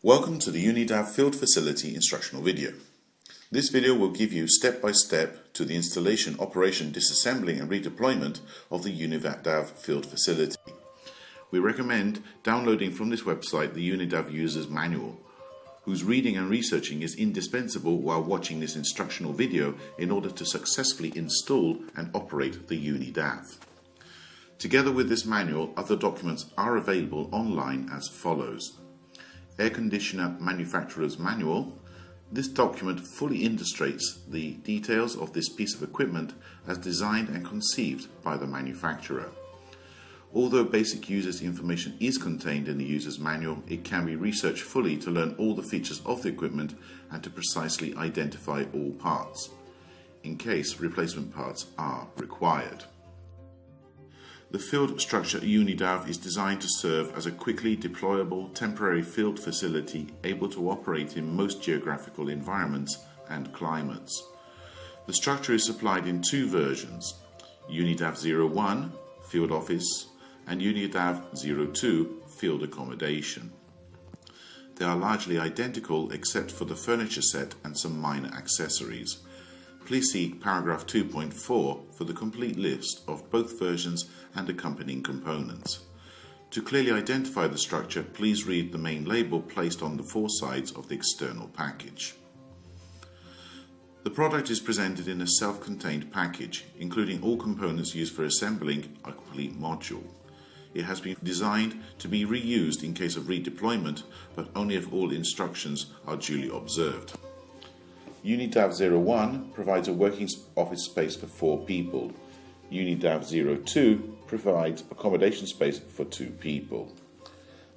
Welcome to the Unidav Field Facility instructional video. This video will give you step-by-step to the installation, operation, disassembling and redeployment of the Unidav Field Facility. We recommend downloading from this website the Unidav User's Manual, whose reading and researching is indispensable while watching this instructional video in order to successfully install and operate the Unidav. Together with this manual, other documents are available online as follows. Air Conditioner Manufacturer's Manual. This document fully illustrates the details of this piece of equipment as designed and conceived by the manufacturer. Although basic user's information is contained in the user's manual, it can be researched fully to learn all the features of the equipment and to precisely identify all parts, in case replacement parts are required. The field structure Unidav is designed to serve as a quickly deployable temporary field facility able to operate in most geographical environments and climates. The structure is supplied in two versions, Unidav 01 Field Office and Unidav 02 Field Accommodation. They are largely identical except for the furniture set and some minor accessories. Please see paragraph 2.4 for the complete list of both versions and accompanying components. To clearly identify the structure, please read the main label placed on the four sides of the external package. The product is presented in a self-contained package, including all components used for assembling a complete module. It has been designed to be reused in case of redeployment, but only if all instructions are duly observed. Unidav 01 provides a working office space for 4 people. Unidav 02 provides accommodation space for 2 people.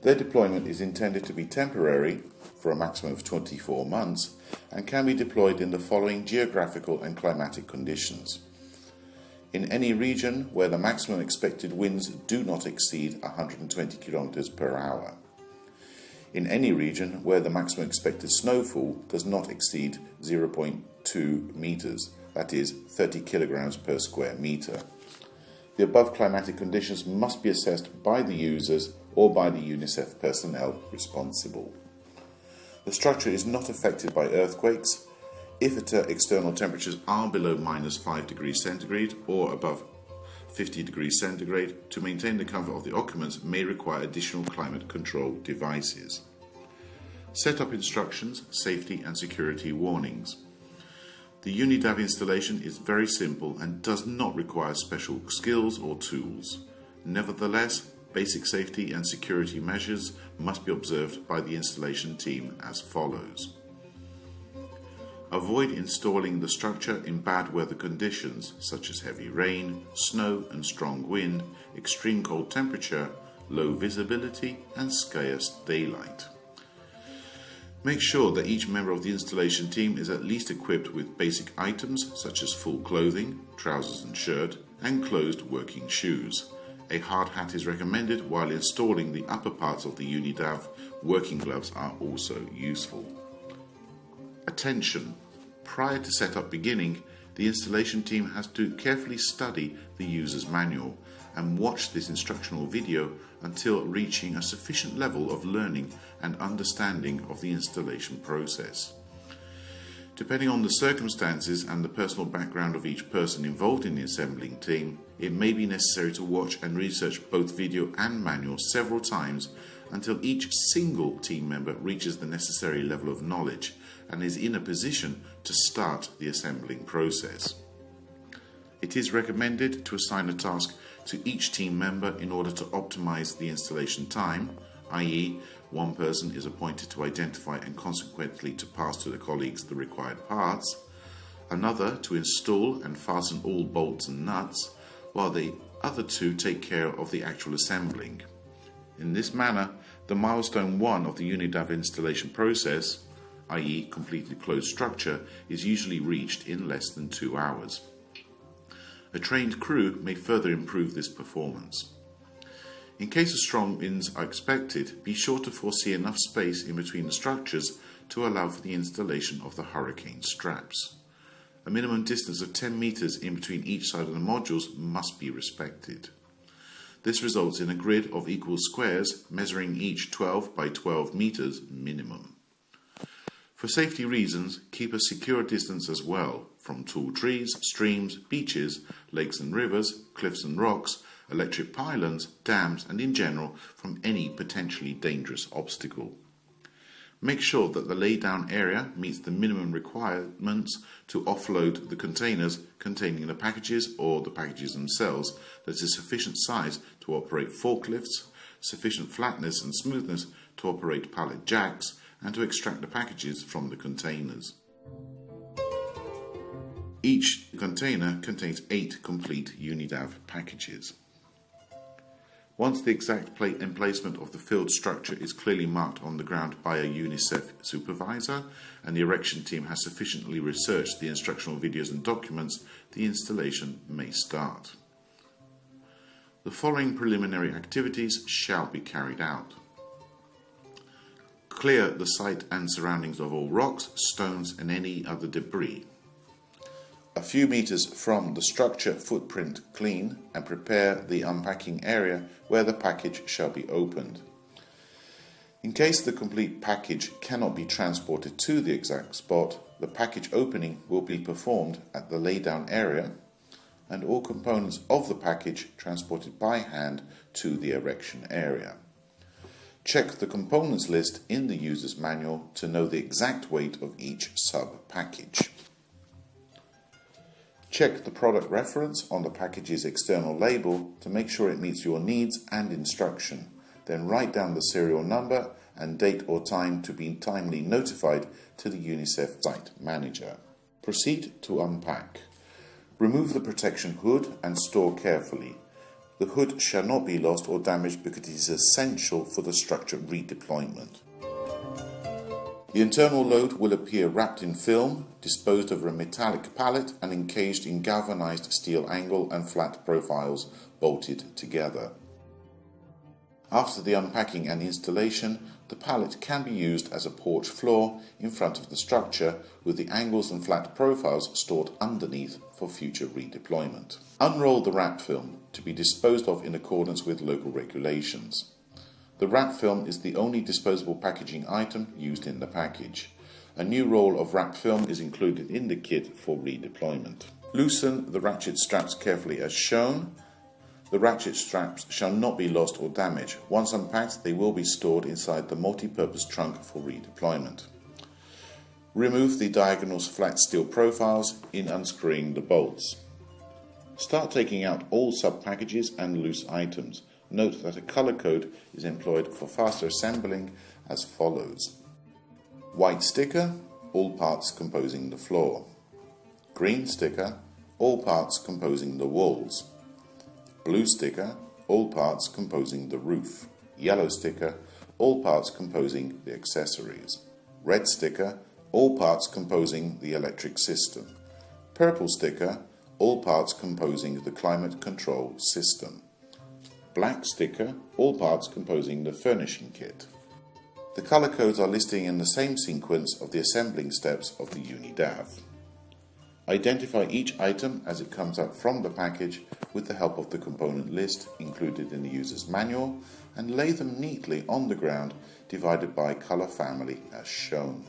Their deployment is intended to be temporary for a maximum of 24 months and can be deployed in the following geographical and climatic conditions. In any region where the maximum expected winds do not exceed 120 km per hour. In any region where the maximum expected snowfall does not exceed 0.2 meters, that is 30 kilograms per square meter. The above climatic conditions must be assessed by the users or by the UNICEF personnel responsible. The structure is not affected by earthquakes. If external temperatures are below -5 degrees centigrade or above 50 degrees centigrade, to maintain the comfort of the occupants may require additional climate control devices. Setup instructions, safety and security warnings. The Unidav installation is very simple and does not require special skills or tools. Nevertheless, basic safety and security measures must be observed by the installation team as follows. Avoid installing the structure in bad weather conditions such as heavy rain, snow and strong wind, extreme cold temperature, low visibility and scarce daylight. Make sure that each member of the installation team is at least equipped with basic items such as full clothing, trousers and shirt, and closed working shoes. A hard hat is recommended while installing the upper parts of the Unidav. Working gloves are also useful. Attention! Prior to setup beginning, the installation team has to carefully study the user's manual and watch this instructional video until reaching a sufficient level of learning and understanding of the installation process. Depending on the circumstances and the personal background of each person involved in the assembling team, it may be necessary to watch and research both video and manual several times until each single team member reaches the necessary level of knowledge and is in a position to start the assembling process. It is recommended to assign a task to each team member in order to optimize the installation time, i.e. one person is appointed to identify and consequently to pass to the colleagues the required parts, another to install and fasten all bolts and nuts, while the other 2 take care of the actual assembling. In this manner, the milestone 1 of the Unidav installation process, i.e. completely closed structure, is usually reached in less than 2 hours. A trained crew may further improve this performance. In case of strong winds are expected, be sure to foresee enough space in between the structures to allow for the installation of the hurricane straps. A minimum distance of 10 meters in between each side of the modules must be respected. This results in a grid of equal squares measuring each 12 by 12 meters minimum. For safety reasons, keep a secure distance as well from tall trees, streams, beaches, lakes and rivers, cliffs and rocks, electric pylons, dams, and in general from any potentially dangerous obstacle. Make sure that the laydown area meets the minimum requirements to offload the containers containing the packages or the packages themselves that is sufficient size to operate forklifts, sufficient flatness and smoothness to operate pallet jacks, and to extract the packages from the containers. Each container contains 8 complete Unidav packages. Once the exact emplacement of the filled structure is clearly marked on the ground by a UNICEF supervisor and the erection team has sufficiently researched the instructional videos and documents, the installation may start. The following preliminary activities shall be carried out. Clear the site and surroundings of all rocks, stones and any other debris. A few meters from the structure footprint clean and prepare the unpacking area where the package shall be opened. In case the complete package cannot be transported to the exact spot, the package opening will be performed at the laydown area and all components of the package transported by hand to the erection area. Check the components list in the user's manual to know the exact weight of each sub-package. Check the product reference on the package's external label to make sure it meets your needs and instruction. Then write down the serial number and date or time to be timely notified to the UNICEF site manager. Proceed to unpack. Remove the protection hood and store carefully. The hood shall not be lost or damaged because it is essential for the structure redeployment. The internal load will appear wrapped in film, disposed over a metallic pallet and encaged in galvanized steel angle and flat profiles bolted together. After the unpacking and installation, the pallet can be used as a porch floor in front of the structure with the angles and flat profiles stored underneath for future redeployment. Unroll the wrap film to be disposed of in accordance with local regulations. The wrap film is the only disposable packaging item used in the package. A new roll of wrap film is included in the kit for redeployment. Loosen the ratchet straps carefully as shown. The ratchet straps shall not be lost or damaged. Once unpacked, they will be stored inside the multi-purpose trunk for redeployment. Remove the diagonal flat steel profiles in unscrewing the bolts. Start taking out all sub-packages and loose items. Note that a color code is employed for faster assembling as follows. White sticker, all parts composing the floor. Green sticker, all parts composing the walls. Blue sticker, all parts composing the roof. Yellow sticker, all parts composing the accessories. Red sticker, all parts composing the electric system. Purple sticker, all parts composing the climate control system. Black sticker, all parts composing the furnishing kit. The color codes are listed in the same sequence of the assembling steps of the Unidav. Identify each item as it comes out from the package with the help of the component list included in the user's manual and lay them neatly on the ground divided by color family as shown.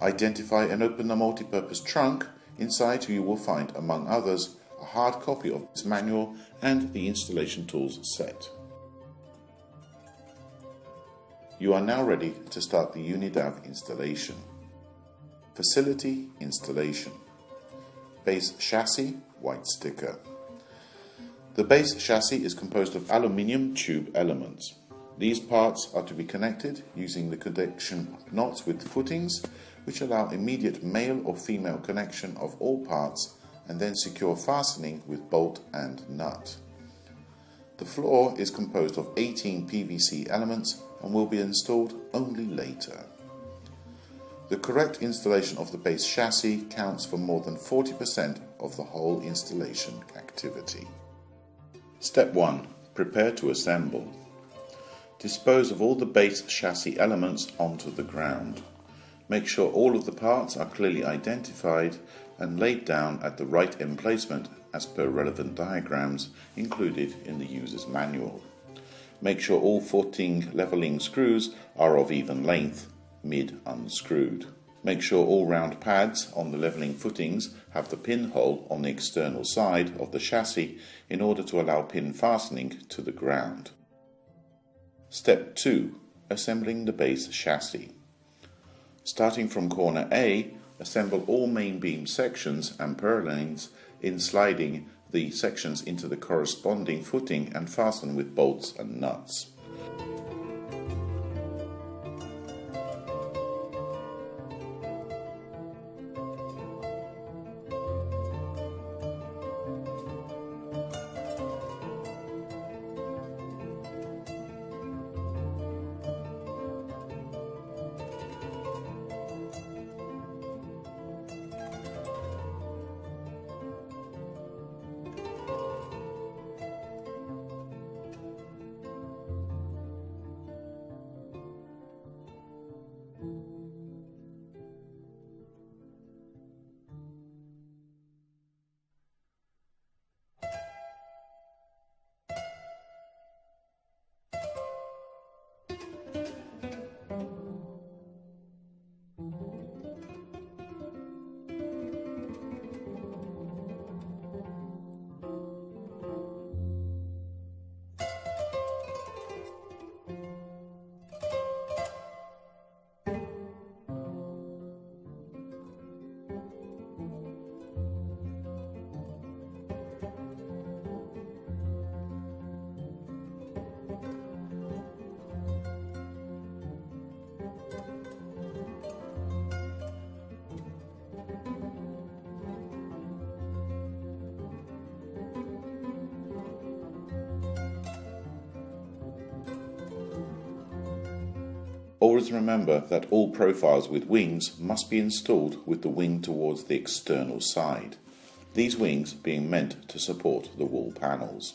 Identify and open the multi-purpose trunk. Inside you will find, among others, a hard copy of this manual and the installation tools set. You are now ready to start the Unidav installation. Facility installation. Base chassis, white sticker. The base chassis is composed of aluminium tube elements. These parts are to be connected using the connection knots with footings, which allow immediate male or female connection of all parts and then secure fastening with bolt and nut. The floor is composed of 18 PVC elements and will be installed only later. The correct installation of the base chassis counts for more than 40% of the whole installation activity. Step 1. Prepare to assemble. Dispose of all the base chassis elements onto the ground. Make sure all of the parts are clearly identified and laid down at the right emplacement as per relevant diagrams included in the user's manual. Make sure all footing leveling screws are of even length, mid unscrewed. Make sure all round pads on the leveling footings have the pinhole on the external side of the chassis in order to allow pin fastening to the ground. Step 2. Assembling the base chassis. Starting from corner A, assemble all main beam sections and purlins in sliding the sections into the corresponding footing and fasten with bolts and nuts. Always remember that all profiles with wings must be installed with the wing towards the external side, these wings being meant to support the wall panels.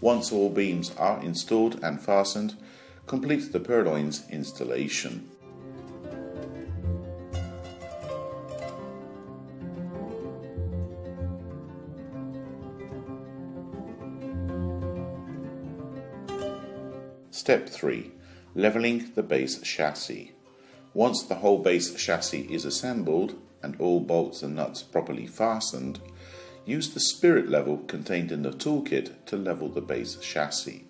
Once all beams are installed and fastened, complete the purloin's installation. Step 3. Leveling the base chassis. Once the whole base chassis is assembled and all bolts and nuts properly fastened, use the spirit level contained in the toolkit to level the base chassis.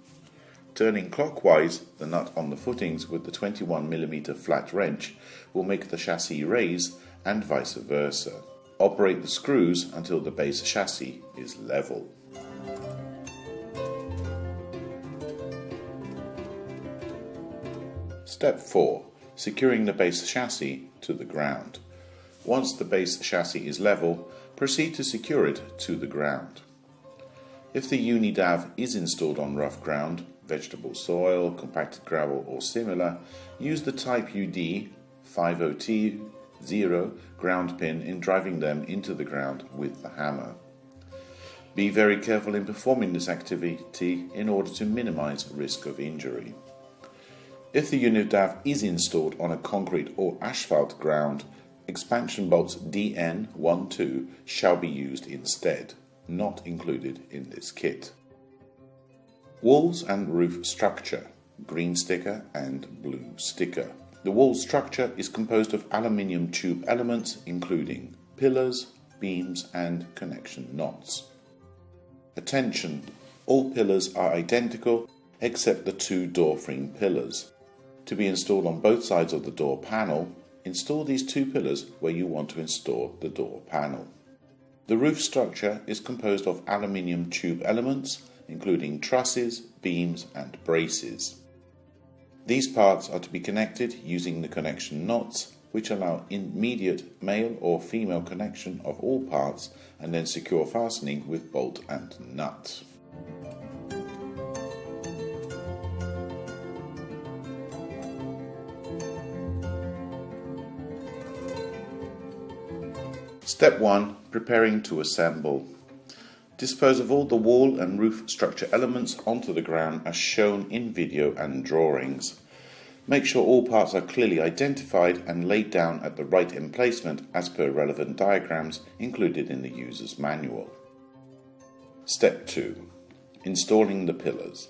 Turning clockwise the nut on the footings with the 21mm flat wrench will make the chassis raise and vice versa. Operate the screws until the base chassis is level. Step 4. Securing the base chassis to the ground. Once the base chassis is level, proceed to secure it to the ground. If the Unidav is installed on rough ground, vegetable soil, compacted gravel or similar, use the Type UD 50T0 ground pin in driving them into the ground with the hammer. Be very careful in performing this activity in order to minimize risk of injury. If the Unidav is installed on a concrete or asphalt ground, expansion bolts DN12 shall be used instead, not included in this kit. Walls and roof structure, green sticker and blue sticker. The wall structure is composed of aluminium tube elements including pillars, beams and connection knots. Attention! All pillars are identical except the two door frame pillars. To be installed on both sides of the door panel, install these two pillars where you want to install the door panel. The roof structure is composed of aluminium tube elements including trusses, beams and braces. These parts are to be connected using the connection knots, which allow immediate male or female connection of all parts and then secure fastening with bolt and nut. Step 1. Preparing to assemble. Dispose of all the wall and roof structure elements onto the ground as shown in video and drawings. Make sure all parts are clearly identified and laid down at the right emplacement as per relevant diagrams included in the user's manual. Step 2. Installing the pillars.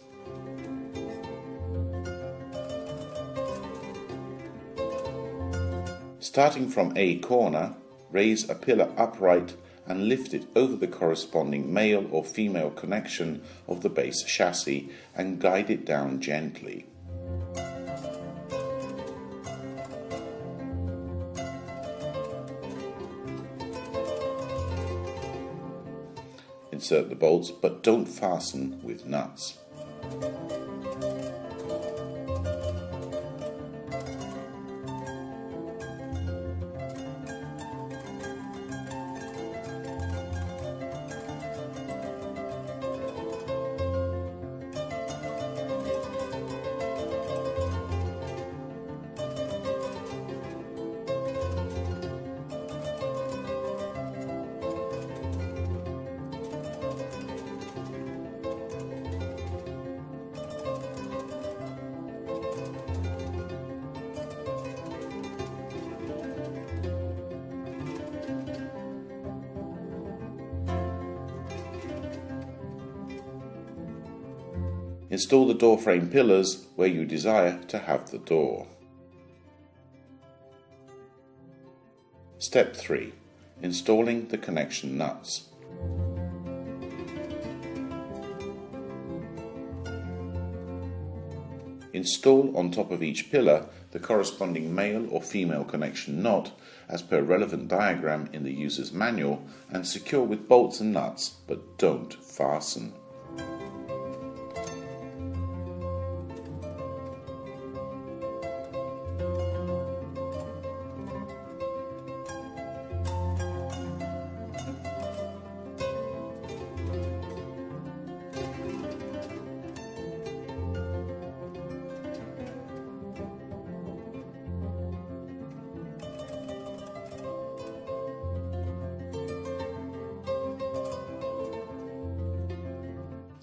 Starting from A corner, raise a pillar upright and lift it over the corresponding male or female connection of the base chassis and guide it down gently. Insert the bolts, but don't fasten with nuts. Install the door frame pillars where you desire to have the door. Step 3. Installing the connection nuts. Install on top of each pillar the corresponding male or female connection knot as per relevant diagram in the user's manual and secure with bolts and nuts, but don't fasten.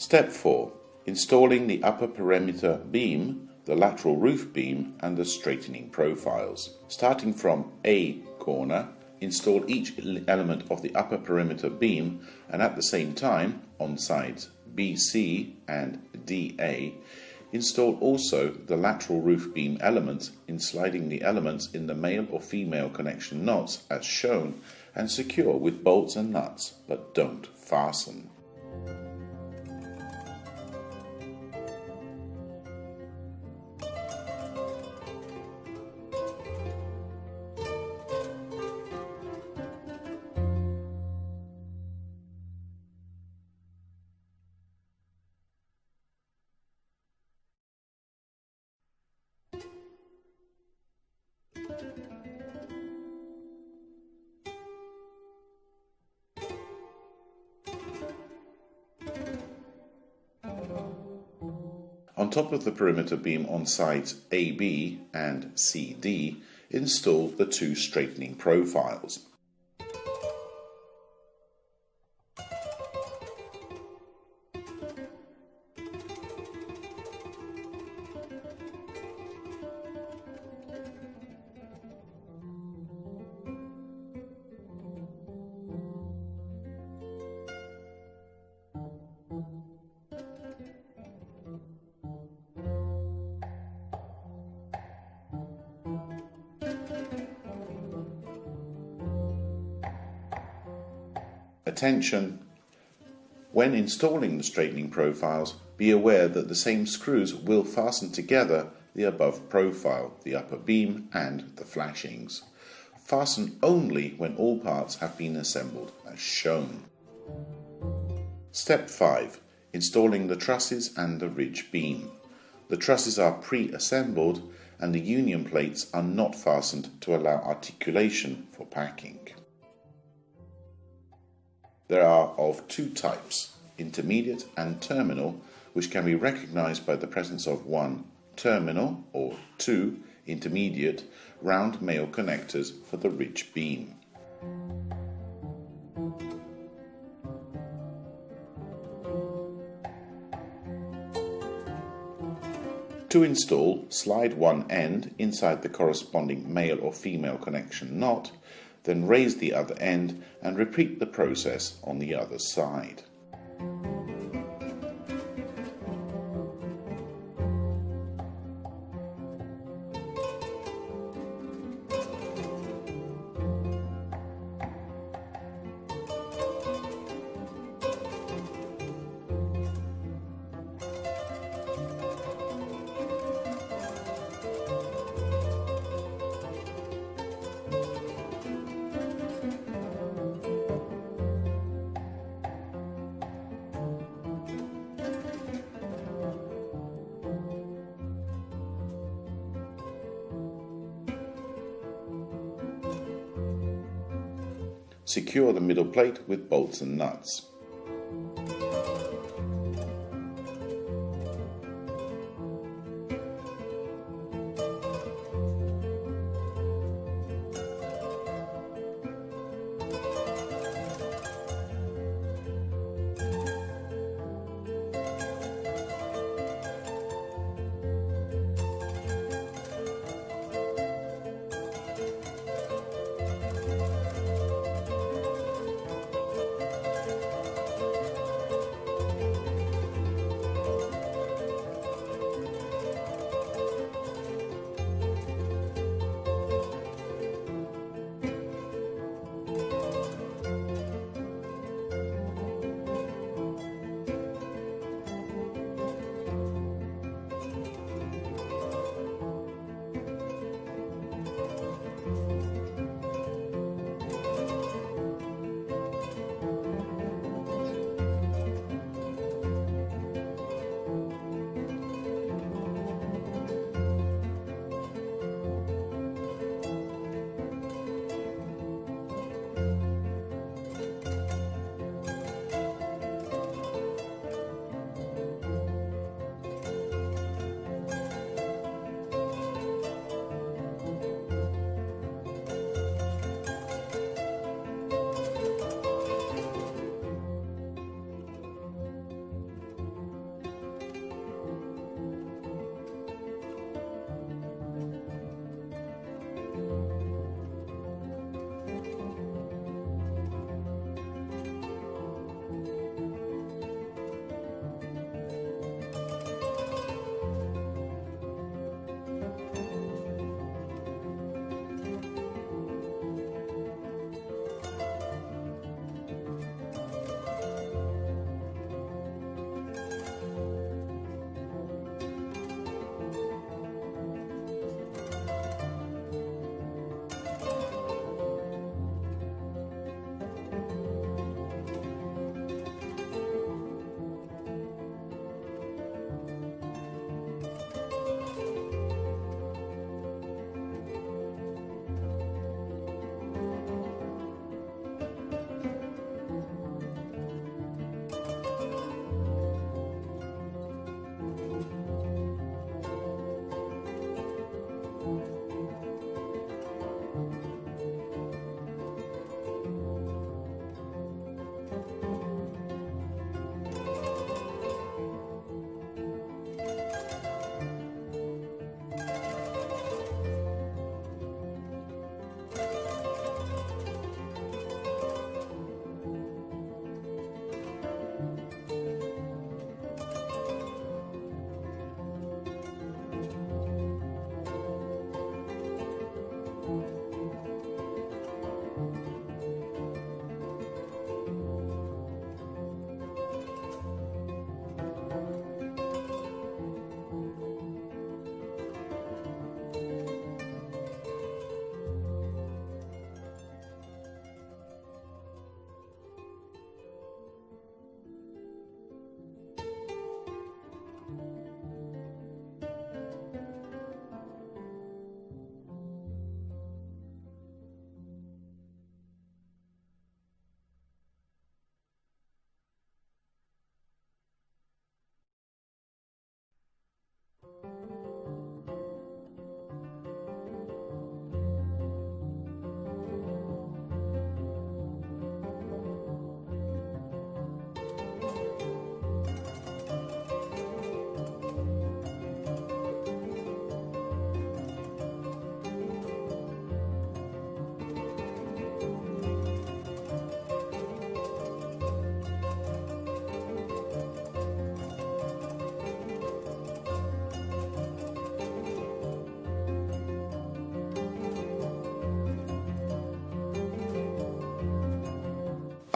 Step 4. Installing the upper perimeter beam, the lateral roof beam and the straightening profiles. Starting from A corner, install each element of the upper perimeter beam and at the same time, on sides BC and DA, Install also the lateral roof beam elements in sliding the elements in the male or female connection knots as shown and secure with bolts and nuts, but don't fasten. On top of the perimeter beam on sides AB and CD, install the two straightening profiles. Attention! When installing the straightening profiles, be aware that the same screws will fasten together the above profile, the upper beam and the flashings. Fasten only when all parts have been assembled as shown. Step 5. Installing the trusses and the ridge beam. The trusses are pre-assembled and the union plates are not fastened to allow articulation for packing. There are of two types, intermediate and terminal, which can be recognized by the presence of one terminal or two intermediate round male connectors for the ridge beam. To install, slide one end inside the corresponding male or female connection knot, then raise the other end and repeat the process on the other side. Secure the middle plate with bolts and nuts.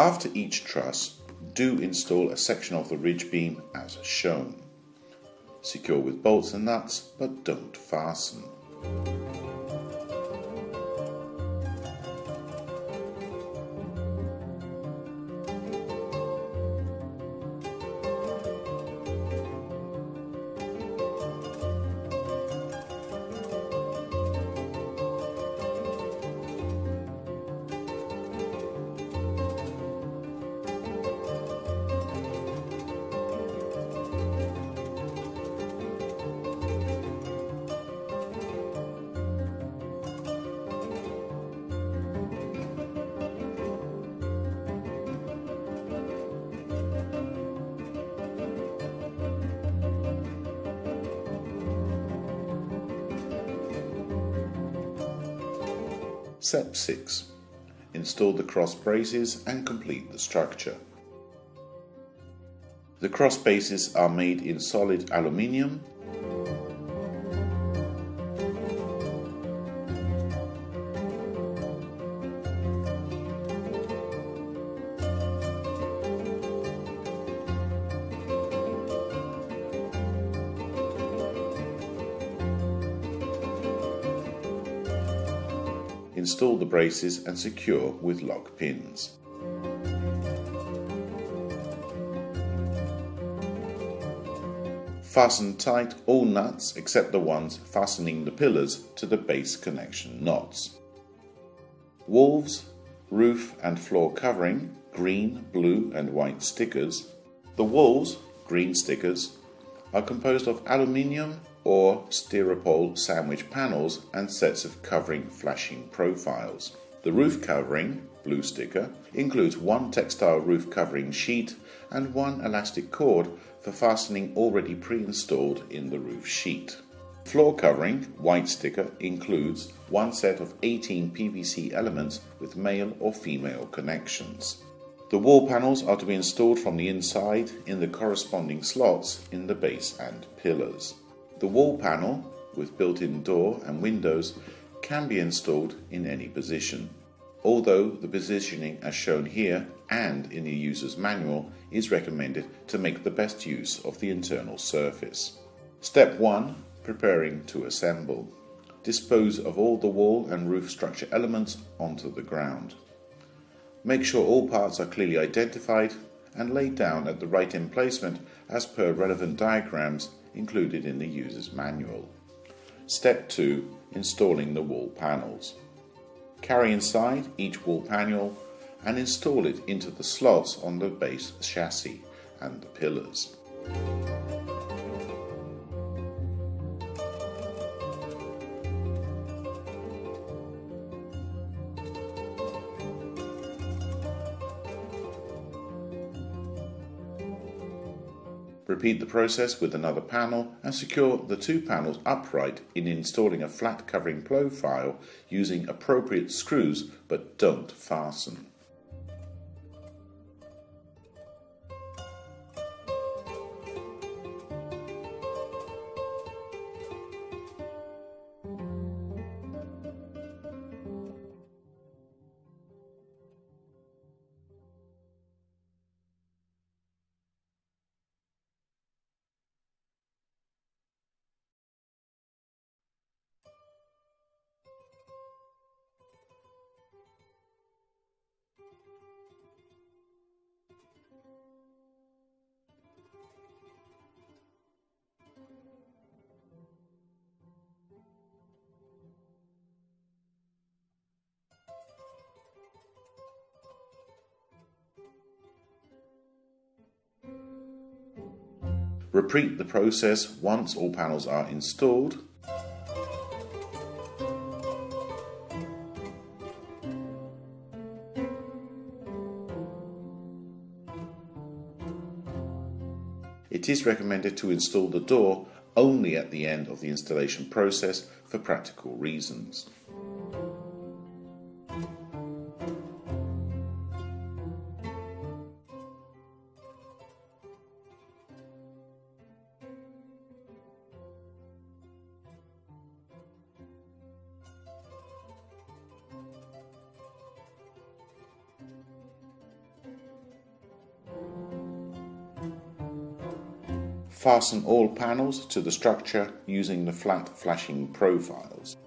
After each truss, do install a section of the ridge beam as shown. Secure with bolts and nuts, but don't fasten. Step 6. Install the cross braces and complete the structure. The cross bases are made in solid aluminium . Install the braces and secure with lock pins. Fasten tight all nuts except the ones fastening the pillars to the base connection knots. Walls, roof and floor covering, green, blue and white stickers. The walls, green stickers, are composed of aluminium or styropor sandwich panels and sets of covering flashing profiles. The roof covering, blue sticker, includes one textile roof covering sheet and one elastic cord for fastening already pre-installed in the roof sheet. Floor covering, white sticker, includes one set of 18 PVC elements with male or female connections. The wall panels are to be installed from the inside in the corresponding slots in the base and pillars. The wall panel, with built-in door and windows, can be installed in any position, although the positioning as shown here and in the user's manual is recommended to make the best use of the internal surface. Step 1. Preparing to assemble. Dispose of all the wall and roof structure elements onto the ground. Make sure all parts are clearly identified and laid down at the right emplacement as per relevant diagrams included in the user's manual. Step 2. Installing the wall panels. Carry inside each wall panel and install it into the slots on the base chassis and the pillars. Repeat the process with another panel and secure the two panels upright in installing a flat covering profile using appropriate screws, but don't fasten. Repeat the process once all panels are installed. It is recommended to install the door only at the end of the installation process for practical reasons. Fasten all panels to the structure using the flat flashing profiles.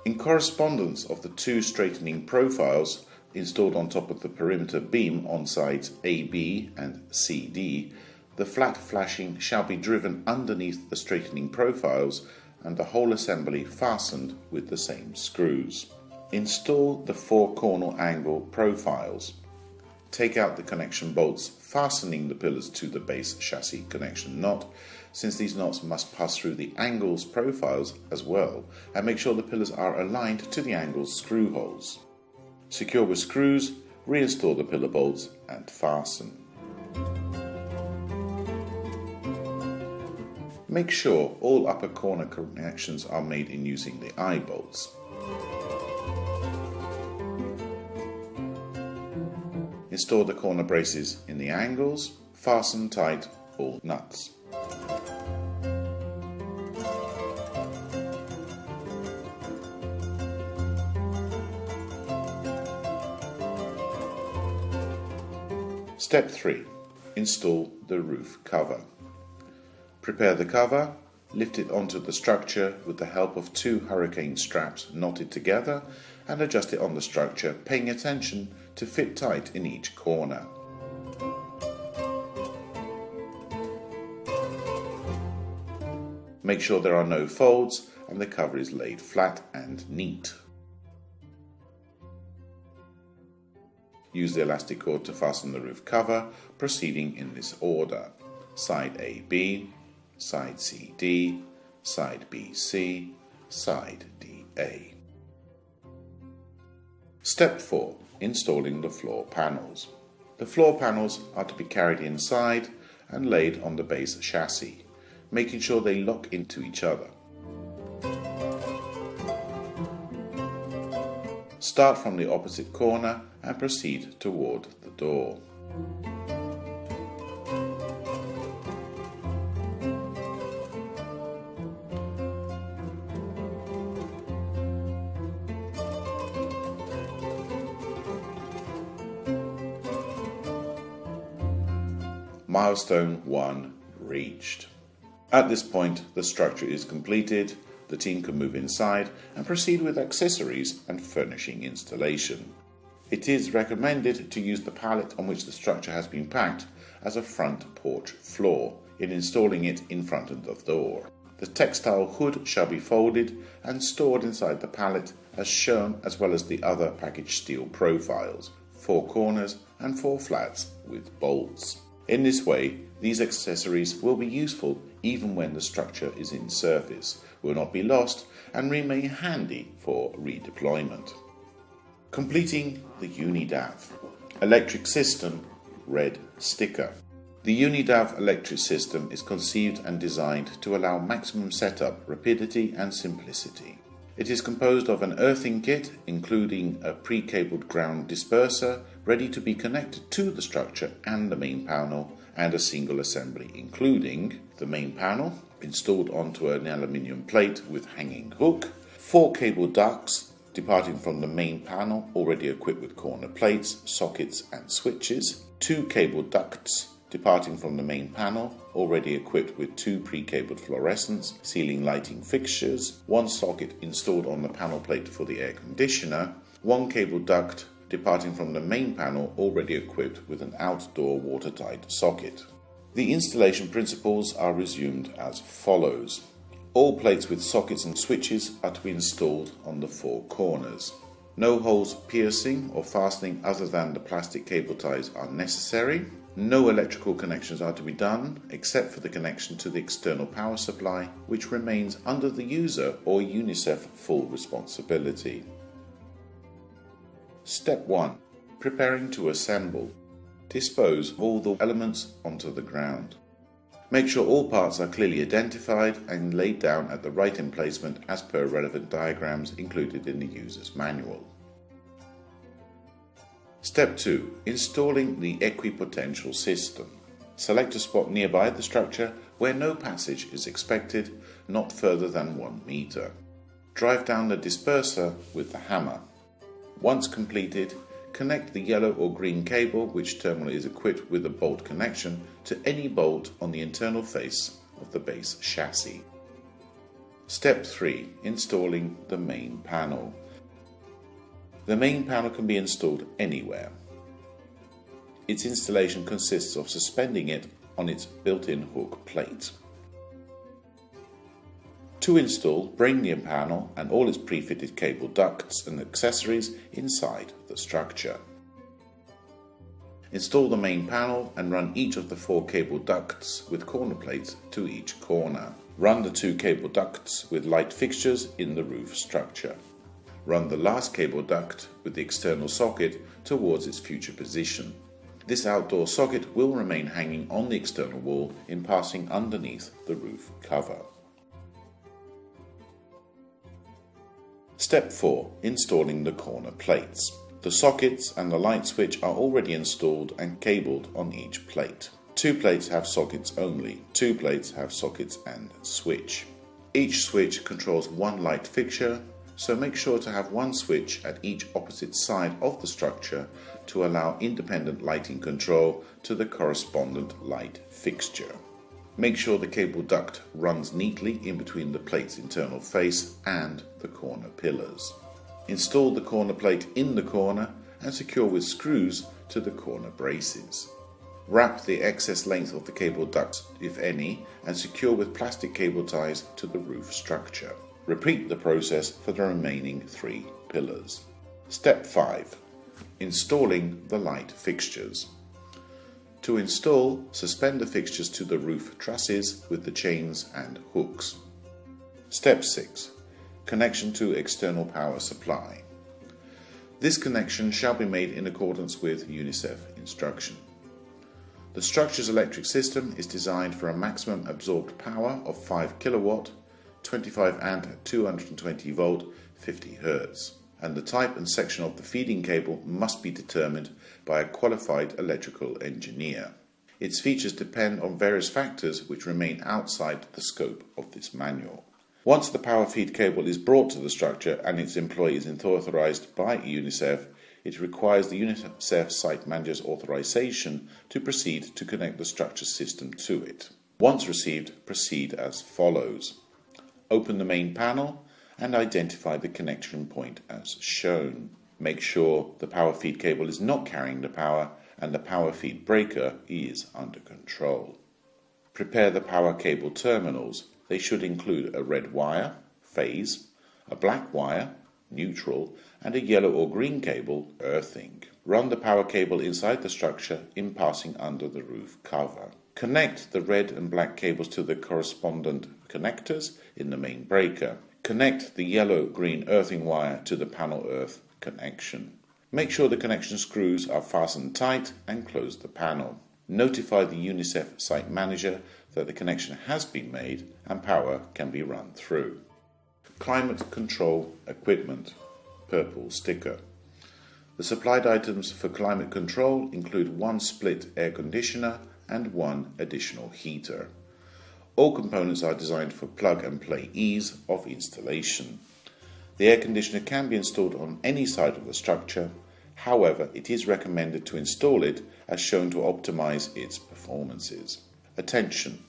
In correspondence of the two straightening profiles installed on top of the perimeter beam on sides AB and CD, the flat flashing shall be driven underneath the straightening profiles and the whole assembly fastened with the same screws. Install the four corner angle profiles. Take out the connection bolts fastening the pillars to the base chassis connection knot, since these knots must pass through the angles profiles as well, and make sure the pillars are aligned to the angles screw holes. Secure with screws, reinstall the pillar bolts and fasten. Make sure all upper corner connections are made in using the eye bolts. Install the corner braces in the angles, fasten tight all nuts. Step 3. Install the roof cover. Prepare the cover, lift it onto the structure with the help of two hurricane straps knotted together and adjust it on the structure, paying attention to fit tight in each corner. Make sure there are no folds and the cover is laid flat and neat. Use the elastic cord to fasten the roof cover, proceeding in this order: side AB, side CD, side BC, side DA. Step 4. Installing the floor panels. The floor panels are to be carried inside and laid on the base chassis, making sure they lock into each other. Start from the opposite corner and proceed toward the door. Milestone 1 reached. At this point, the structure is completed. The team can move inside and proceed with accessories and furnishing installation. It is recommended to use the pallet on which the structure has been packed as a front porch floor in installing it in front of the door. The textile hood shall be folded and stored inside the pallet as shown, as well as the other packaged steel profiles, 4 corners and 4 flats with bolts. In this way, these accessories will be useful even when the structure is in service, will not be lost and remain handy for redeployment. Completing the Unidav electric system red sticker. The Unidav electric system is conceived and designed to allow maximum setup, rapidity and simplicity. It is composed of an earthing kit, including a pre-cabled ground disperser ready to be connected to the structure and the main panel, and a single assembly, including the main panel installed onto an aluminium plate with hanging hook, 4 cable ducts departing from the main panel already equipped with corner plates, sockets and switches, 2 cable ducts departing from the main panel already equipped with 2 pre-cabled fluorescents, ceiling lighting fixtures, 1 socket installed on the panel plate for the air conditioner, 1 cable duct departing from the main panel already equipped with an outdoor watertight socket. The installation principles are resumed as follows. All plates with sockets and switches are to be installed on the 4 corners. No holes piercing or fastening other than the plastic cable ties are necessary. No electrical connections are to be done except for the connection to the external power supply, which remains under the user or UNICEF full responsibility. Step 1. Preparing to assemble. Dispose of all the elements onto the ground. Make sure all parts are clearly identified and laid down at the right emplacement as per relevant diagrams included in the user's manual. Step 2. Installing the equipotential system. Select a spot nearby the structure where no passage is expected, not further than 1 meter. Drive down the disperser with the hammer. Once completed, connect the yellow or green cable, which terminal is equipped with a bolt connection, to any bolt on the internal face of the base chassis. Step 3. Installing the main panel. The main panel can be installed anywhere. Its installation consists of suspending it on its built-in hook plate. To install, bring the panel and all its pre-fitted cable ducts and accessories inside the structure. Install the main panel and run each of the 4 cable ducts with corner plates to each corner. Run the 2 cable ducts with light fixtures in the roof structure. Run the last cable duct with the external socket towards its future position. This outdoor socket will remain hanging on the external wall in passing underneath the roof cover. Step 4. Installing the corner plates. The sockets and the light switch are already installed and cabled on each plate. 2 plates have sockets only, 2 plates have sockets and switch. Each switch controls 1 light fixture, so make sure to have 1 switch at each opposite side of the structure to allow independent lighting control to the correspondent light fixture. Make sure the cable duct runs neatly in between the plate's internal face and the corner pillars. Install the corner plate in the corner and secure with screws to the corner braces. Wrap the excess length of the cable ducts, if any, and secure with plastic cable ties to the roof structure. Repeat the process for the remaining 3 pillars. Step 5. Installing the light fixtures. To install, suspend the fixtures to the roof trusses with the chains and hooks. Step 6. Connection to external power supply. This connection shall be made in accordance with Unidav instruction. The structure's electric system is designed for a maximum absorbed power of 5 kW, 25 amp at 220 volt, 50 Hz. And the type and section of the feeding cable must be determined by a qualified electrical engineer. Its features depend on various factors which remain outside the scope of this manual. Once the power feed cable is brought to the structure and its employee is authorized by Unidav, it requires the Unidav site manager's authorization to proceed to connect the structure system to it. Once received, proceed as follows. Open the main panel and identify the connection point as shown. Make sure the power feed cable is not carrying the power and the power feed breaker is under control. Prepare the power cable terminals. They should include a red wire, phase, a black wire, neutral, and a yellow or green cable, earthing. Run the power cable inside the structure in passing under the roof cover. Connect the red and black cables to the correspondent connectors in the main breaker. Connect the yellow-green earthing wire to the panel earth connection. Make sure the connection screws are fastened tight and close the panel. Notify the Unidav site manager that the connection has been made and power can be run through. Climate control equipment, purple sticker. The supplied items for climate control include 1 split air conditioner and 1 additional heater. All components are designed for plug-and-play ease of installation. The air conditioner can be installed on any side of the structure, however it is recommended to install it as shown to optimize its performances. Attention!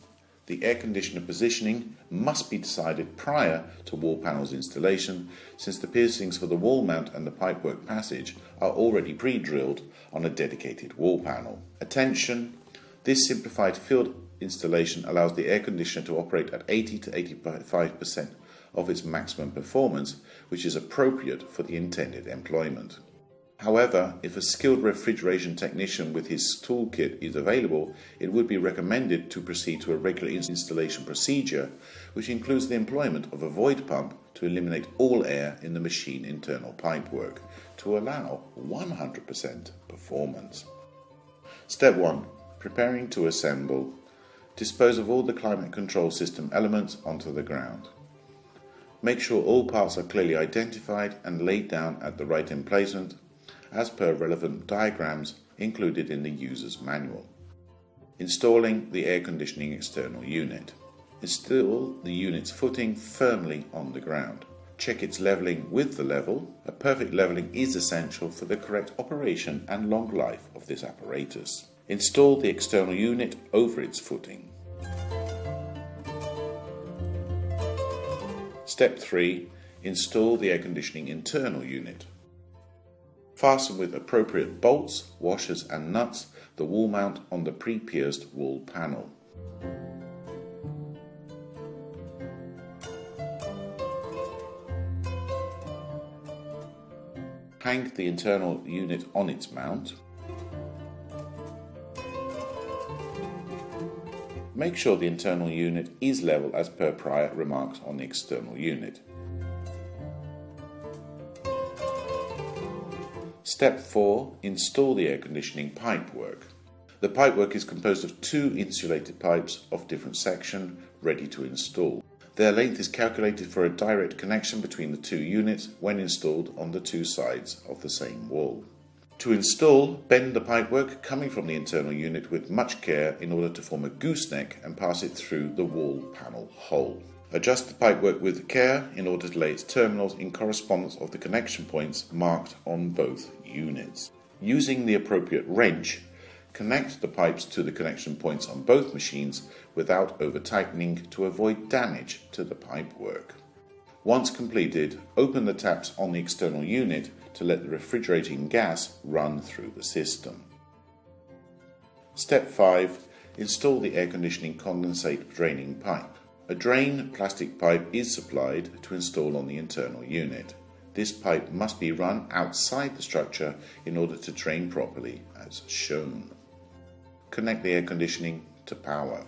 The air conditioner positioning must be decided prior to wall panels installation, since the piercings for the wall mount and the pipework passage are already pre-drilled on a dedicated wall panel. Attention! This simplified field installation allows the air conditioner to operate at 80 to 85% of its maximum performance, which is appropriate for the intended employment. However, if a skilled refrigeration technician with his toolkit is available, it would be recommended to proceed to a regular installation procedure, which includes the employment of a void pump to eliminate all air in the machine internal pipework to allow 100% performance. Step 1. Preparing to assemble. Dispose of all the climate control system elements onto the ground. Make sure all parts are clearly identified and laid down at the right emplacement as per relevant diagrams included in the user's manual. Installing the air conditioning external unit. Install the unit's footing firmly on the ground. Check its levelling with the level. A perfect levelling is essential for the correct operation and long life of this apparatus. Install the external unit over its footing. Step 3. Install the air conditioning internal unit. Fasten with appropriate bolts, washers and nuts the wall mount on the pre-pierced wall panel. Hang the internal unit on its mount. Make sure the internal unit is level as per prior remarks on the external unit. Step 4. Install the air conditioning pipework. The pipework is composed of 2 insulated pipes of different section ready to install. Their length is calculated for a direct connection between the 2 units when installed on the 2 sides of the same wall. To install, bend the pipework coming from the internal unit with much care in order to form a gooseneck and pass it through the wall panel hole. Adjust the pipework with care in order to lay its terminals in correspondence of the connection points marked on both units. Using the appropriate wrench, connect the pipes to the connection points on both machines without over-tightening to avoid damage to the pipework. Once completed, open the taps on the external unit to let the refrigerating gas run through the system. Step 5. Install the air conditioning condensate draining pipe. A drain plastic pipe is supplied to install on the internal unit. This pipe must be run outside the structure in order to drain properly as shown. Connect the air conditioning to power.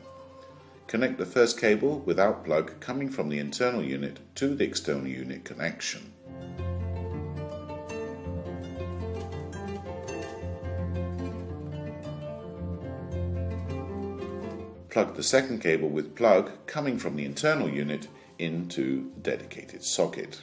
Connect the first cable without plug coming from the internal unit to the external unit connection. Plug the second cable with plug coming from the internal unit into the dedicated socket.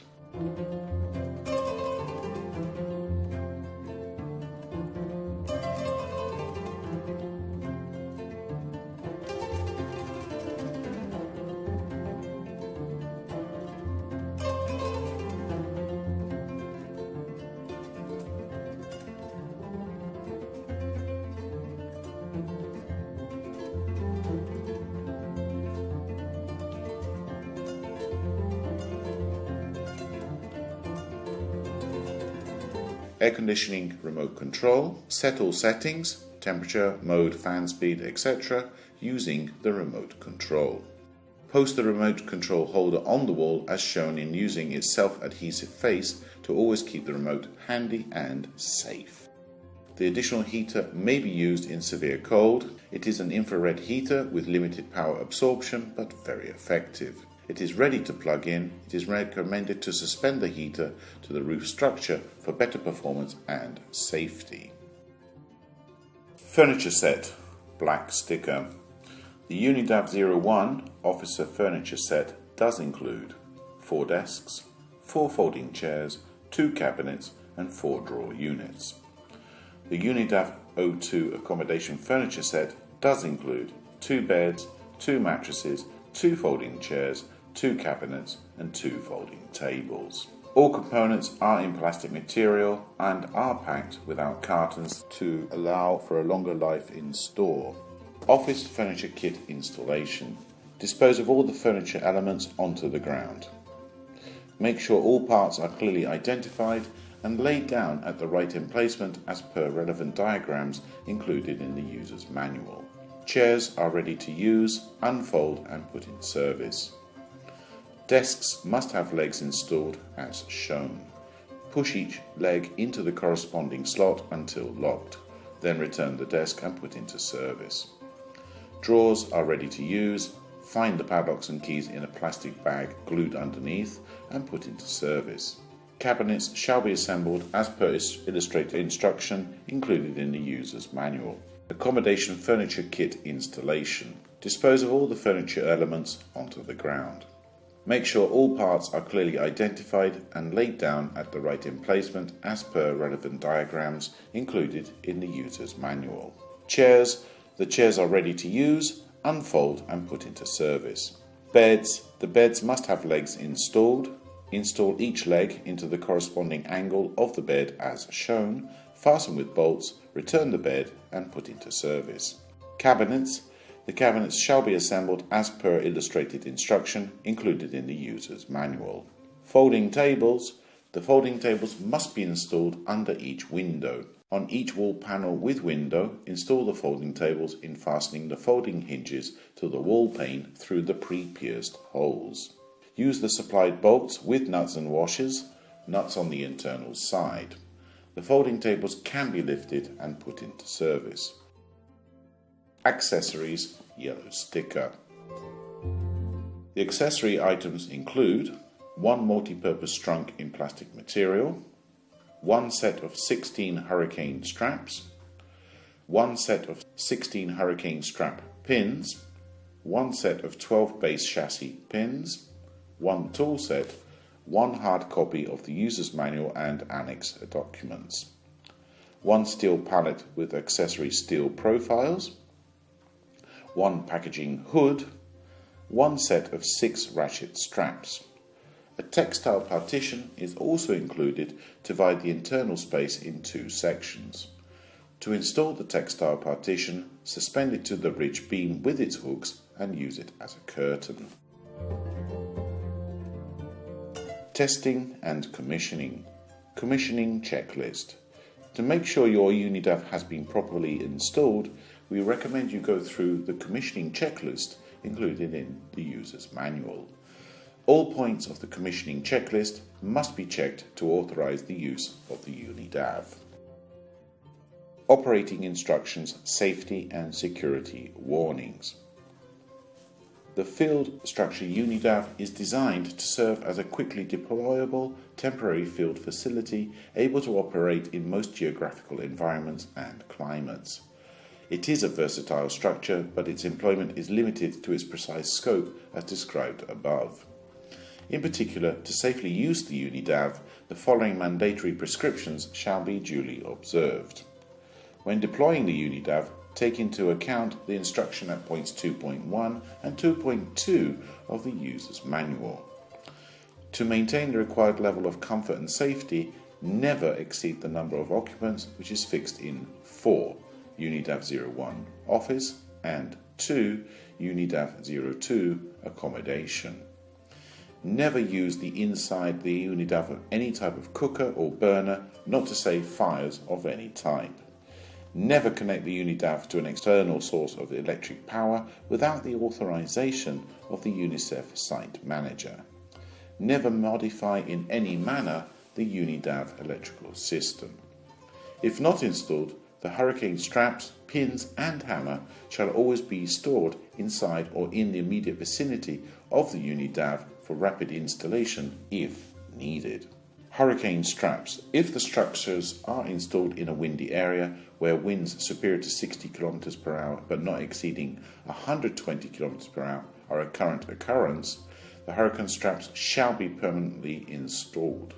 Air conditioning remote control. Set all settings, temperature, mode, fan speed, etc. using the remote control. Post the remote control holder on the wall as shown in using its self-adhesive face to always keep the remote handy and safe. The additional heater may be used in severe cold. It is an infrared heater with limited power absorption but very effective. It is ready to plug in. It is recommended to suspend the heater to the roof structure for better performance and safety. Furniture set, black sticker. The Unidav 01 officer furniture set does include 4 desks, 4 folding chairs, 2 cabinets and 4 drawer units. The Unidav 02 accommodation furniture set does include 2 beds, 2 mattresses, 2 folding chairs, 2 cabinets and 2 folding tables. All components are in plastic material and are packed without cartons to allow for a longer life in store. Office furniture kit installation. Dispose of all the furniture elements onto the ground. Make sure all parts are clearly identified and laid down at the right emplacement as per relevant diagrams included in the user's manual. Chairs are ready to use, unfold and put in service. Desks must have legs installed as shown. Push each leg into the corresponding slot until locked, then return the desk and put into service. Drawers are ready to use. Find the padlocks and keys in a plastic bag glued underneath and put into service. Cabinets shall be assembled as per illustrated instruction included in the user's manual. Accommodation furniture kit installation. Dispose of all the furniture elements onto the ground. Make sure all parts are clearly identified and laid down at the right emplacement as per relevant diagrams included in the user's manual. Chairs. The chairs are ready to use, unfold and put into service. Beds. The beds must have legs installed. Install each leg into the corresponding angle of the bed as shown, fasten with bolts, return the bed and put into service. Cabinets. The cabinets shall be assembled as per illustrated instruction included in the user's manual. Folding tables. The folding tables must be installed under each window. On each wall panel with window, install the folding tables in fastening the folding hinges to the wall pane through the pre-pierced holes. Use the supplied bolts with nuts and washers, nuts on the internal side. The folding tables can be lifted and put into service. Accessories, yellow sticker. The accessory items include one multi-purpose trunk in plastic material, one set of 16 hurricane straps, one set of 16 hurricane strap pins, one set of 12 base chassis pins, one tool set, one hard copy of the user's manual and annex documents, one steel pallet with accessory steel profiles, one packaging hood, one set of 6 ratchet straps. A textile partition is also included to divide the internal space in 2 sections. To install the textile partition, suspend it to the ridge beam with its hooks and use it as a curtain. Testing and commissioning. Commissioning checklist. To make sure your Unidav has been properly installed, we recommend you go through the commissioning checklist included in the user's manual. All points of the commissioning checklist must be checked to authorize the use of the Unidav. Operating instructions, safety and security warnings. The field structure Unidav is designed to serve as a quickly deployable temporary field facility able to operate in most geographical environments and climates. It is a versatile structure, but its employment is limited to its precise scope as described above. In particular, to safely use the Unidav, the following mandatory prescriptions shall be duly observed. When deploying the Unidav, take into account the instruction at points 2.1 and 2.2 of the user's manual. To maintain the required level of comfort and safety, never exceed the number of occupants which is fixed in 4 Unidav 01 office and 2 Unidav 02 accommodation. Never use the inside the Unidav of any type of cooker or burner, not to say fires of any type. Never connect the Unidav to an external source of electric power without the authorization of the UNICEF site manager. Never modify in any manner the Unidav electrical system. If not installed, the hurricane straps, pins and hammer shall always be stored inside or in the immediate vicinity of the Unidav for rapid installation if needed. Hurricane straps. If the structures are installed in a windy area where winds superior to 60 km per hour but not exceeding 120 km per hour are a current occurrence, the hurricane straps shall be permanently installed.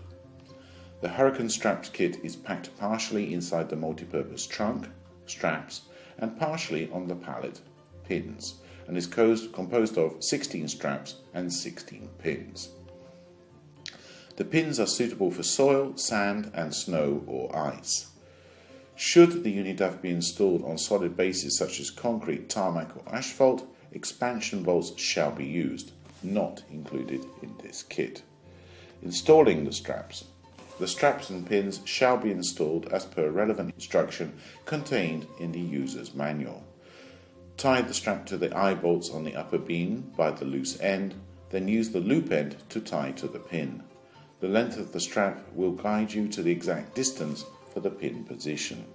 The hurricane straps kit is packed partially inside the multipurpose trunk, straps, and partially on the pallet, pins, and is composed of 16 straps and 16 pins. The pins are suitable for soil, sand, and snow or ice. Should the Unidav be installed on solid bases such as concrete, tarmac, or asphalt, expansion bolts shall be used, not included in this kit. Installing the straps. The straps and pins shall be installed as per relevant instruction contained in the user's manual. Tie the strap to the eye bolts on the upper beam by the loose end, then use the loop end to tie to the pin. The length of the strap will guide you to the exact distance for the pin position.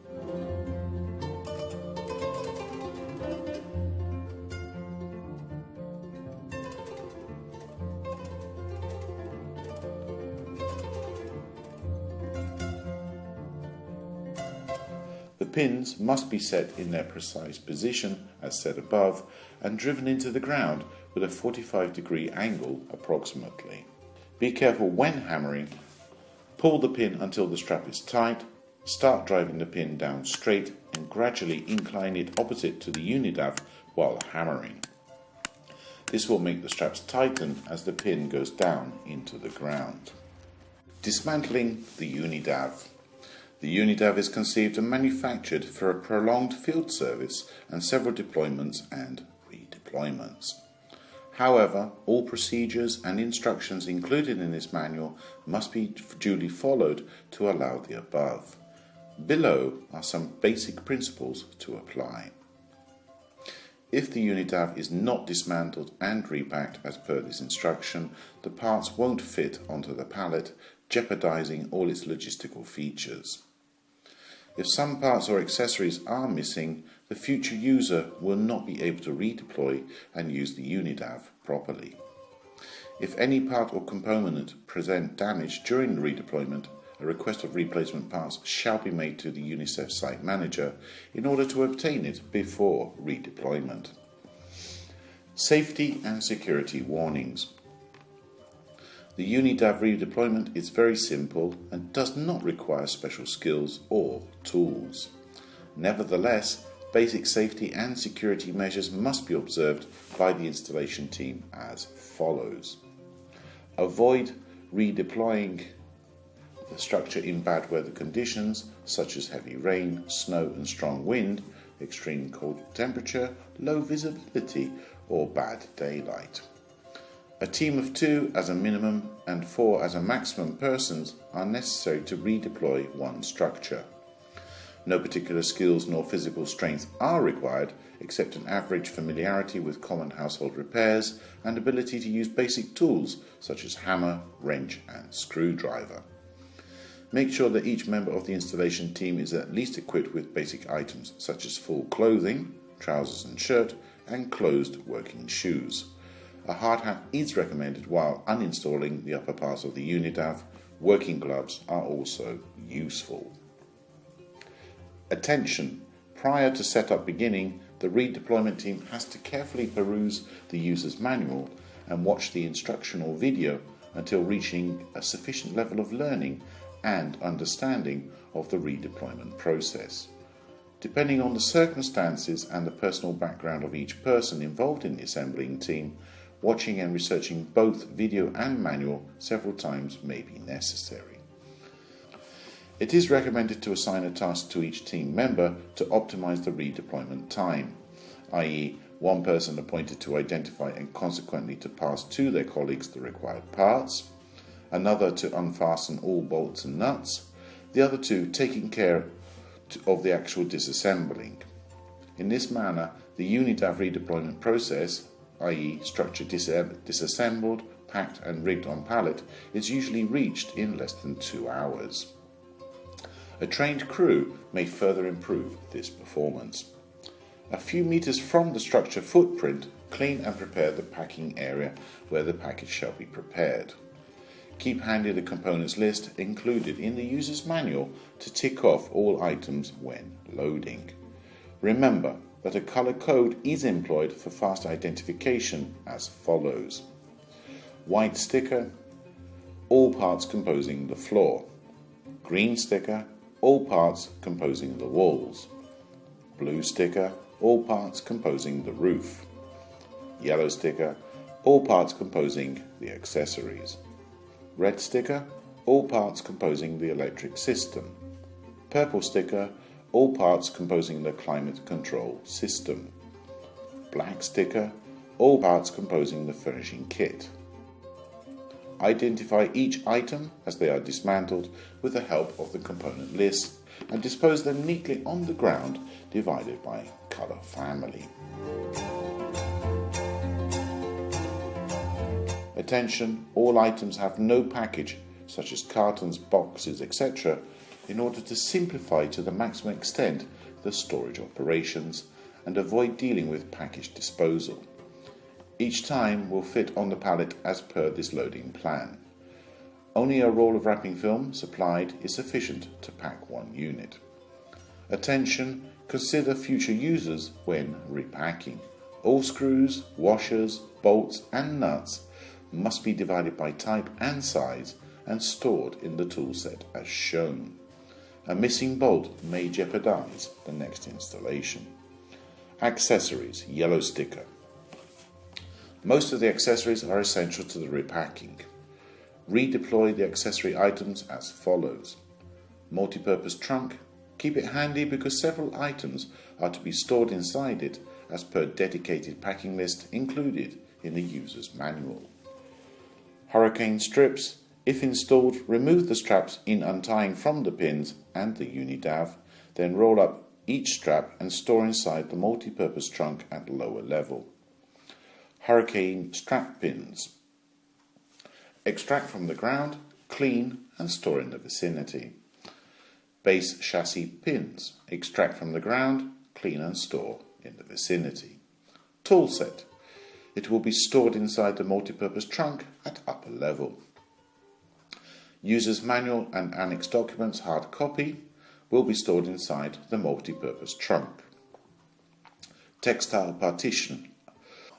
The pins must be set in their precise position as said above and driven into the ground with a 45-degree angle approximately. Be careful when hammering. Pull the pin until the strap is tight, start driving the pin down straight and gradually incline it opposite to the Unidav while hammering. This will make the straps tighten as the pin goes down into the ground. Dismantling the Unidav. The Unidav is conceived and manufactured for a prolonged field service and several deployments and redeployments. However, all procedures and instructions included in this manual must be duly followed to allow the above. Below are some basic principles to apply. If the Unidav is not dismantled and repacked as per this instruction, the parts won't fit onto the pallet, jeopardizing all its logistical features. If some parts or accessories are missing, the future user will not be able to redeploy and use the Unidav properly. If any part or component present damage during the redeployment, a request of replacement parts shall be made to the UNICEF site manager in order to obtain it before redeployment. Safety and security warnings. The Unidav redeployment is very simple and does not require special skills or tools. Nevertheless, basic safety and security measures must be observed by the installation team as follows. Avoid redeploying the structure in bad weather conditions such as heavy rain, snow and strong wind, extreme cold temperature, low visibility or bad daylight. A team of 2 as a minimum and 4 as a maximum persons are necessary to redeploy one structure. No particular skills nor physical strength are required except an average familiarity with common household repairs and ability to use basic tools such as hammer, wrench and screwdriver. Make sure that each member of the installation team is at least equipped with basic items such as full clothing, trousers and shirt, and closed working shoes. A hard hat is recommended while uninstalling the upper parts of the Unidav. Working gloves are also useful. Attention! Prior to setup beginning, the redeployment team has to carefully peruse the user's manual and watch the instructional video until reaching a sufficient level of learning and understanding of the redeployment process. Depending on the circumstances and the personal background of each person involved in the assembling team, watching and researching both video and manual several times may be necessary. It is recommended to assign a task to each team member to optimize the redeployment time, i.e., one person appointed to identify and consequently to pass to their colleagues the required parts, another to unfasten all bolts and nuts, the other two taking care of the actual disassembling. In this manner, the Unidav redeployment process, i.e. structure disassembled, packed and rigged on pallet, is usually reached in less than 2 hours. A trained crew may further improve this performance. A few meters from the structure footprint, clean and prepare the packing area where the package shall be prepared. Keep handy the components list included in the user's manual to tick off all items when loading. Remember that a color code is employed for fast identification as follows. White sticker, all parts composing the floor. Green sticker, all parts composing the walls. Blue sticker, all parts composing the roof. Yellow sticker, all parts composing the accessories. Red sticker, all parts composing the electric system. Purple sticker, all parts composing the climate control system. Black sticker, all parts composing the furnishing kit. Identify each item as they are dismantled with the help of the component list and dispose them neatly on the ground, divided by color family. Attention, all items have no package, such as cartons, boxes, etc., in order to simplify to the maximum extent the storage operations and avoid dealing with package disposal. Each time will fit on the pallet as per this loading plan. Only a roll of wrapping film supplied is sufficient to pack one unit. Attention, consider future users when repacking. All screws, washers, bolts and nuts must be divided by type and size and stored in the toolset as shown. A missing bolt may jeopardize the next installation. Accessories, yellow sticker. Most of the accessories are essential to the repacking. Redeploy the accessory items as follows. Multi-purpose trunk. Keep it handy because several items are to be stored inside it as per dedicated packing list included in the user's manual. Hurricane strips. If installed, remove the straps in untying from the pins and the Unidav, then roll up each strap and store inside the multi-purpose trunk at lower level. Hurricane strap pins. Extract from the ground, clean and store in the vicinity. Base chassis pins. Extract from the ground, clean and store in the vicinity. Tool set. It will be stored inside the multi-purpose trunk at upper level. User's manual and annex documents hard copy will be stored inside the multi-purpose trunk. Textile partition.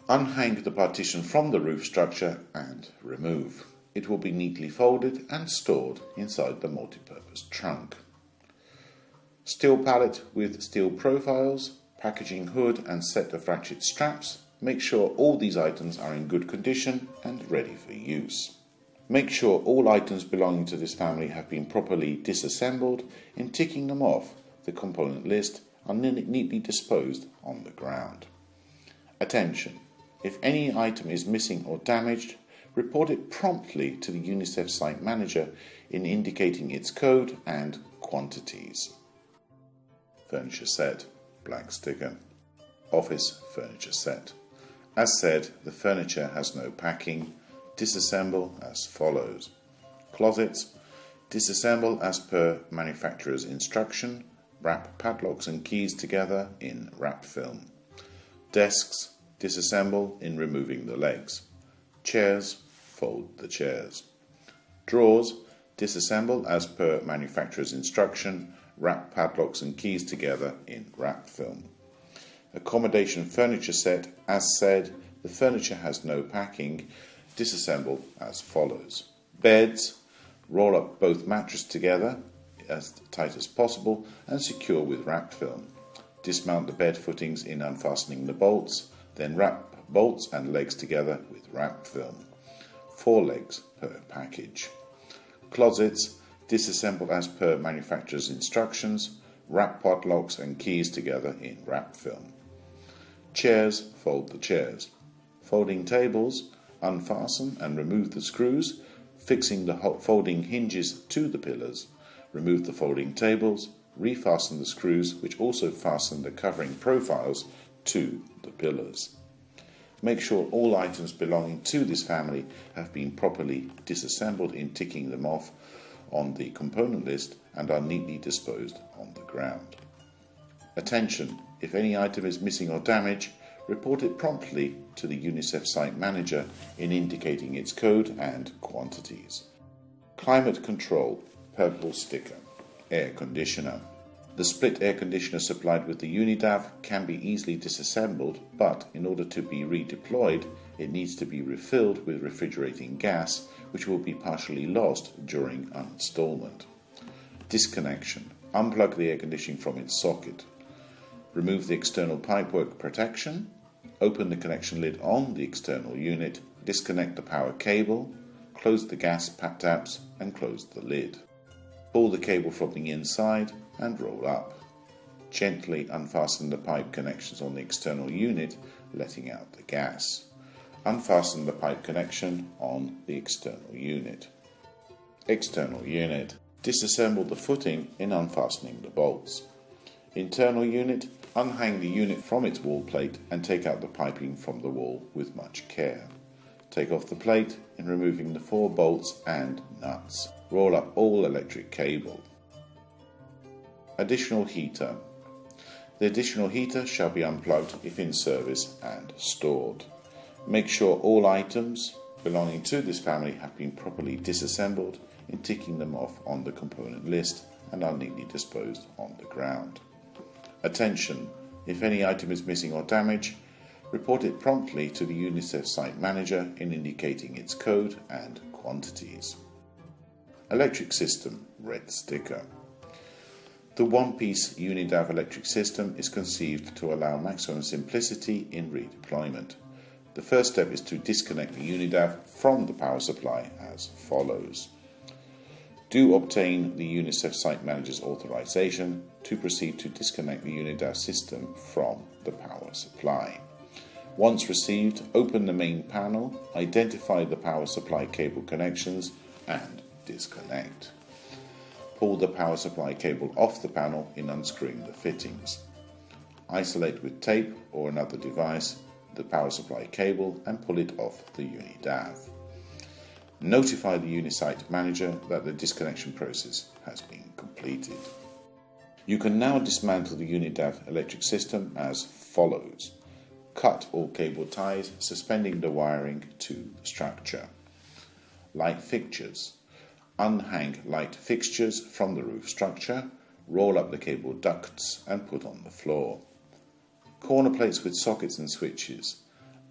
Unhang the partition from the roof structure and remove. It will be neatly folded and stored inside the multi-purpose trunk. Steel pallet with steel profiles, packaging hood and set of ratchet straps. Make sure all these items are in good condition and ready for use. Make sure all items belonging to this family have been properly disassembled. In ticking them off the component list are neatly disposed on the ground. Attention! If any item is missing or damaged, report it promptly to the UNICEF site manager in indicating its code and quantities. Furniture set, black sticker. Office furniture set. As said, the furniture has no packing. Disassemble as follows. Closets. Disassemble as per manufacturer's instruction. Wrap padlocks and keys together in wrap film. Desks. Disassemble in removing the legs. Chairs. Fold the chairs. Drawers. Disassemble as per manufacturer's instruction. Wrap padlocks and keys together in wrap film. Accommodation furniture set. As said, the furniture has no packing. Disassemble as follows. Beds. Roll up both mattresses together as tight as possible and secure with wrap film. Dismount the bed footings in unfastening the bolts, then wrap bolts and legs together with wrap film. 4 legs per package. Closets. Disassemble as per manufacturer's instructions. Wrap padlocks and keys together in wrap film. Chairs. Fold the chairs. Folding tables. Unfasten and remove the screws, fixing the folding hinges to the pillars. Remove the folding tables. Refasten the screws, which also fasten the covering profiles to the pillars. Make sure all items belonging to this family have been properly disassembled in ticking them off on the component list and are neatly disposed on the ground. Attention! If any item is missing or damaged, report it promptly to the UNICEF site manager in indicating its code and quantities. Climate control, purple sticker. Air conditioner. The split air conditioner supplied with the Unidav can be easily disassembled, but in order to be redeployed, it needs to be refilled with refrigerating gas, which will be partially lost during uninstallment. Disconnection. Unplug the air conditioning from its socket. Remove the external pipework protection. Open the connection lid on the external unit. Disconnect the power cable. Close the gas taps and close the lid. Pull the cable from the inside and roll up. Gently unfasten the pipe connections on the external unit, letting out the gas. Unfasten the pipe connection on the external unit. External unit. Disassemble the footing in unfastening the bolts. Internal unit. Unhang the unit from its wall plate and take out the piping from the wall with much care. Take off the plate in removing the 4 bolts and nuts. Roll up all electric cable. Additional heater. The additional heater shall be unplugged if in service and stored. Make sure all items belonging to this family have been properly disassembled in ticking them off on the component list and are neatly disposed on the ground. Attention! If any item is missing or damaged, report it promptly to the Unidav site manager in indicating its code and quantities. Electric system, red sticker. The one-piece Unidav electric system is conceived to allow maximum simplicity in redeployment. The first step is to disconnect the Unidav from the power supply as follows. Do obtain the Unidav site manager's authorization to proceed to disconnect the Unidav system from the power supply. Once received, open the main panel, identify the power supply cable connections and disconnect. Pull the power supply cable off the panel in unscrewing the fittings. Isolate with tape or another device the power supply cable and pull it off the Unidav. Notify the Unisite manager that the disconnection process has been completed. You can now dismantle the Unidav electric system as follows. Cut all cable ties, suspending the wiring to the structure. Light fixtures. Unhang light fixtures from the roof structure, roll up the cable ducts and put on the floor. Corner plates with sockets and switches.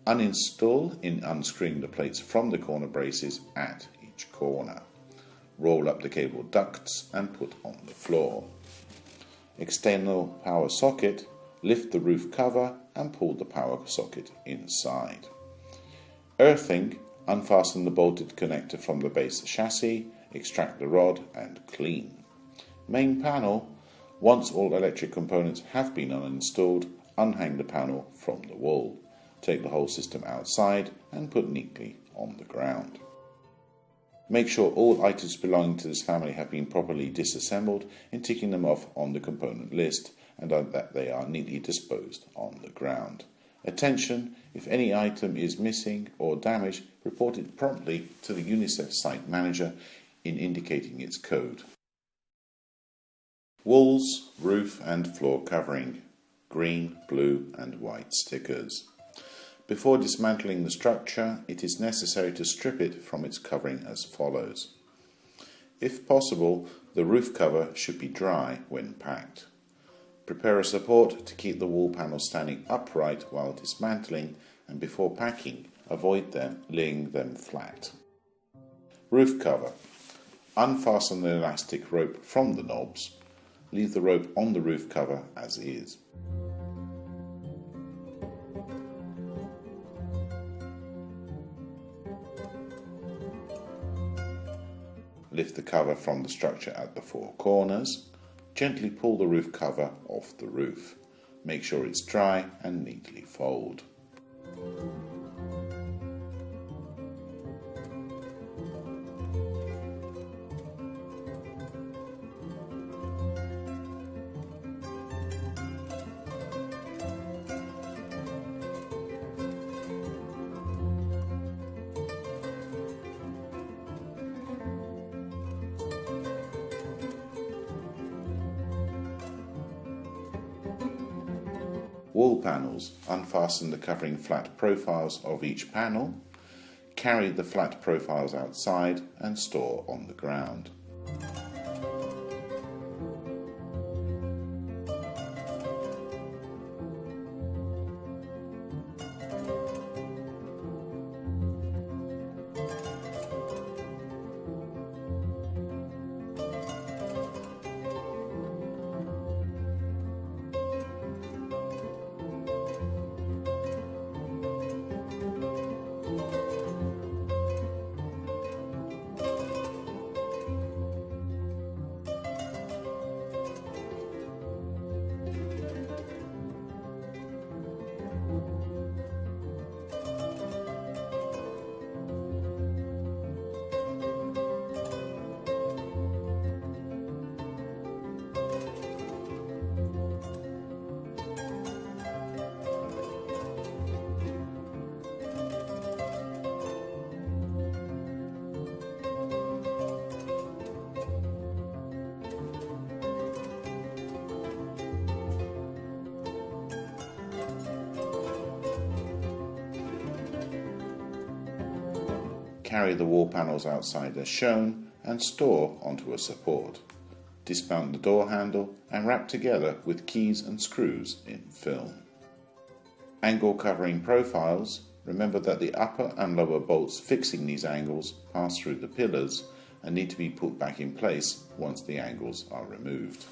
Uninstall in unscrewing the plates from the corner braces at each corner. Roll up the cable ducts and put on the floor. External power socket, lift the roof cover and pull the power socket inside. Earthing, unfasten the bolted connector from the base chassis, extract the rod and clean. Main panel, once all electric components have been uninstalled, unhang the panel from the wall. Take the whole system outside and put neatly on the ground. Make sure all items belonging to this family have been properly disassembled in ticking them off on the component list and that they are neatly disposed on the ground. Attention! If any item is missing or damaged, report it promptly to the Unidav site manager in indicating its code. Walls, roof and floor covering. Green, blue and white stickers. Before dismantling the structure, it is necessary to strip it from its covering as follows. If possible, the roof cover should be dry when packed. Prepare a support to keep the wall panels standing upright while dismantling, and before packing, avoid laying them flat. Roof cover. Unfasten the elastic rope from the knobs. Leave the rope on the roof cover as is. Lift the cover from the structure at the four corners. Gently pull the roof cover off the roof. Make sure it's dry and neatly fold. Wall panels. Unfasten the covering flat profiles of each panel. Carry the flat profiles outside and store on the ground. Carry the wall panels outside as shown and store onto a support. dismount the door handle and wrap together with keys and screws in film. Angle covering profiles. Remember that the upper and lower bolts fixing these angles pass through the pillars and need to be put back in place once the angles are removed.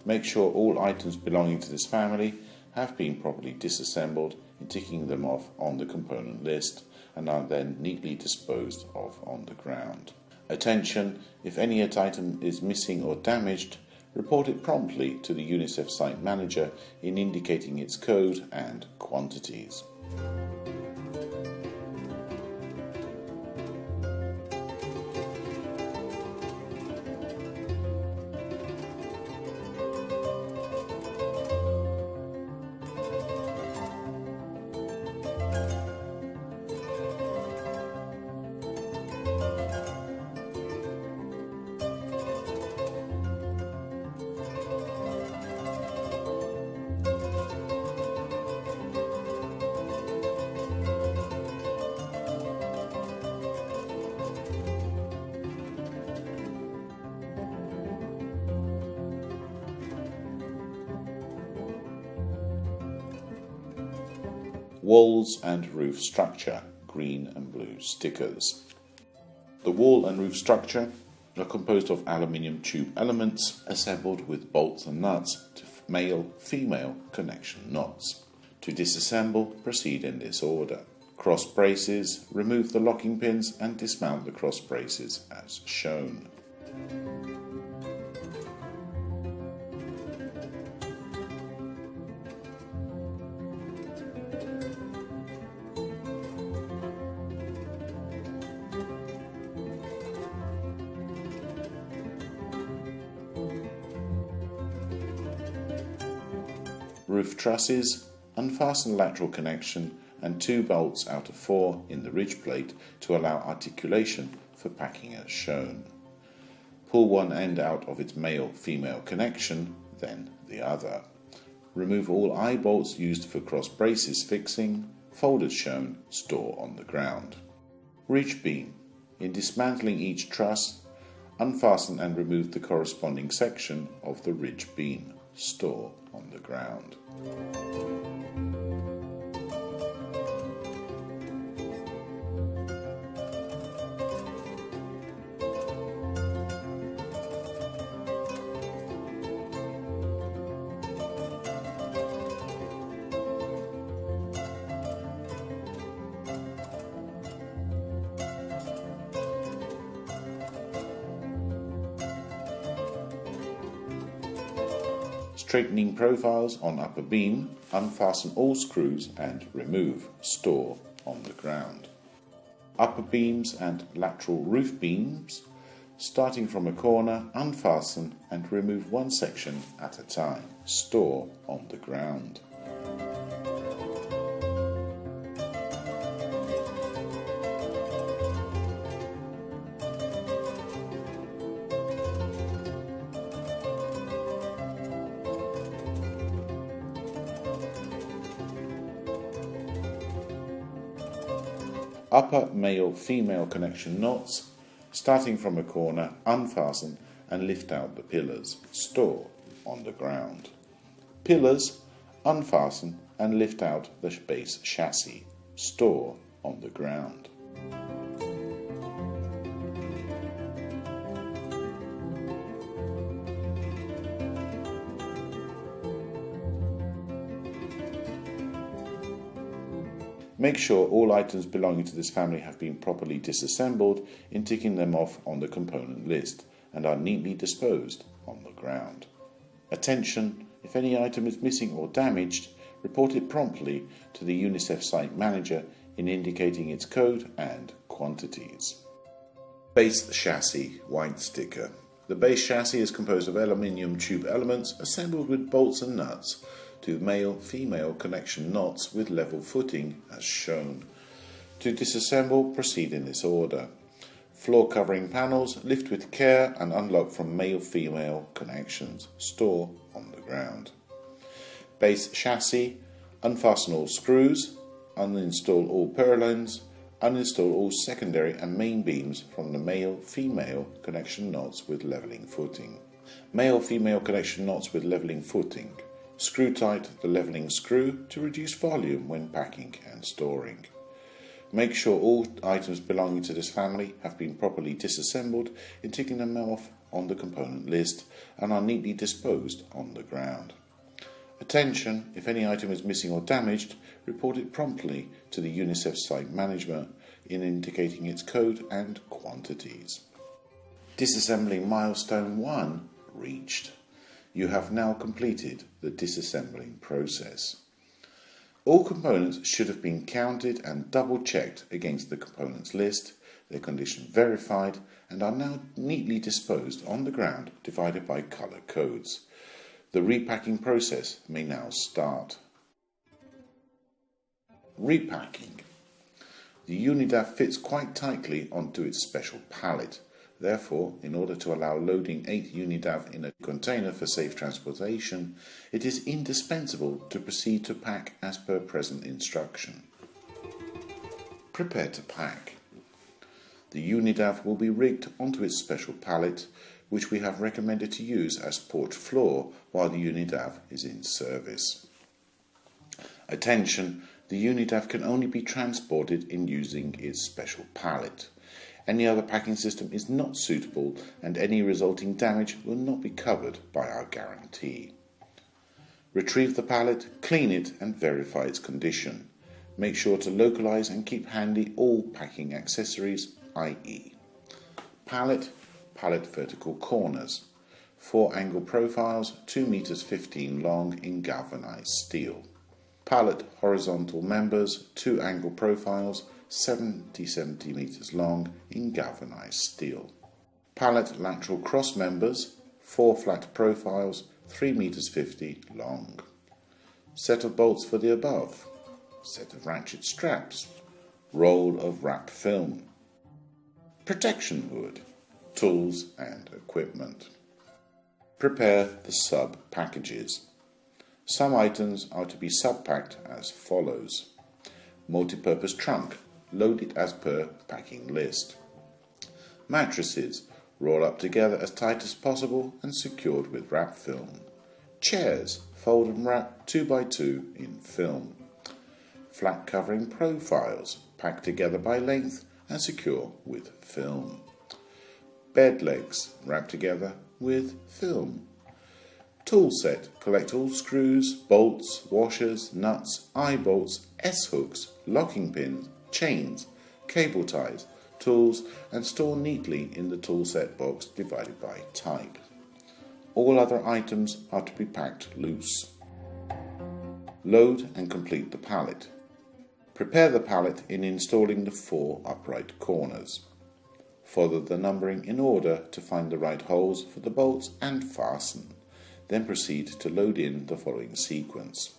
Make sure all items belonging to this family have been properly disassembled in ticking them off on the component list and are then neatly disposed of on the ground. Attention, if any item is missing or damaged, report it promptly to the UNICEF site manager in indicating its code and quantities. Walls and roof structure, green and blue stickers. The wall and roof structure are composed of aluminium tube elements assembled with bolts and nuts to male-female connection knots. To disassemble, proceed in this order. Cross braces, remove the locking pins and dismount the cross braces as shown. Roof trusses, unfasten lateral connection and 2 bolts out of 4 in the ridge plate to allow articulation for packing as shown. Pull one end out of its male-female connection, then the other. Remove all eye bolts used for cross braces fixing, fold as shown, store on the ground. Ridge beam. In dismantling each truss, unfasten and remove the corresponding section of the ridge beam, store on the ground. Straightening profiles on upper beam, unfasten all screws and remove, store on the ground. Upper beams and lateral roof beams, starting from a corner, unfasten and remove one section at a time, store on the ground. Upper male-female connection knots, starting from a corner, unfasten and lift out the pillars, store on the ground. Pillars, unfasten and lift out the base chassis, store on the ground. Make sure all items belonging to this family have been properly disassembled in ticking them off on the component list and are neatly disposed on the ground. Attention, if any item is missing or damaged, report it promptly to the Unidav site manager in indicating its code and quantities. Base chassis white sticker. The base chassis is composed of aluminium tube elements assembled with bolts and nuts to male-female connection knots with level footing as shown. To disassemble, proceed in this order. Floor covering panels lift with care and unlock from male-female connections. Store on the ground. Base chassis. Unfasten all screws. Uninstall all purlins. Uninstall all secondary and main beams from the male-female connection knots with leveling footing. Male-female connection knots with leveling footing. Screw tight the leveling screw to reduce volume when packing and storing. Make sure all items belonging to this family have been properly disassembled in ticking them off on the component list and are neatly disposed on the ground. Attention, if any item is missing or damaged, report it promptly to the Unidav site manager in indicating its code and quantities. Disassembling milestone 1 reached. You have now completed the disassembling process. All components should have been counted and double-checked against the components list, their condition verified, and are now neatly disposed on the ground, divided by colour codes. The repacking process may now start. Repacking. The Unidav fits quite tightly onto its special pallet. Therefore, in order to allow loading 8 Unidav in a container for safe transportation, it is indispensable to proceed to pack as per present instruction. Prepare to pack. The Unidav will be rigged onto its special pallet, which we have recommended to use as port floor while the Unidav is in service. Attention! The Unidav can only be transported in using its special pallet. Any other packing system is not suitable and any resulting damage will not be covered by our guarantee. Retrieve the pallet, clean it and verify its condition. Make sure to localize and keep handy all packing accessories, i.e. pallet vertical corners, 4 angle profiles 2 meters 15 long in galvanized steel. Pallet horizontal members 2 angle profiles 70 centimeters long in galvanized steel. Pallet lateral cross members 4 flat profiles 3 meters 50 long. Set of bolts for the above. Set of ratchet straps. Roll of wrap film. Protection hood. Tools and equipment. Prepare the sub packages. Some items are to be sub-packed as follows. Multi-purpose trunk, load it as per packing list. Mattresses, roll up together as tight as possible and secured with wrap film. Chairs, fold and wrap 2x2 in film. Flat covering profiles, packed together by length and secure with film. Bed legs, wrapped together with film. Tool set, collect all screws, bolts, washers, nuts, eye bolts, S-hooks, locking pins, chains, cable ties, tools and store neatly in the tool set box divided by type. All other items are to be packed loose. Load and complete the pallet. Prepare the pallet in installing the 4 upright corners. Follow the numbering in order to find the right holes for the bolts and fasten. Then proceed to load in the following sequence.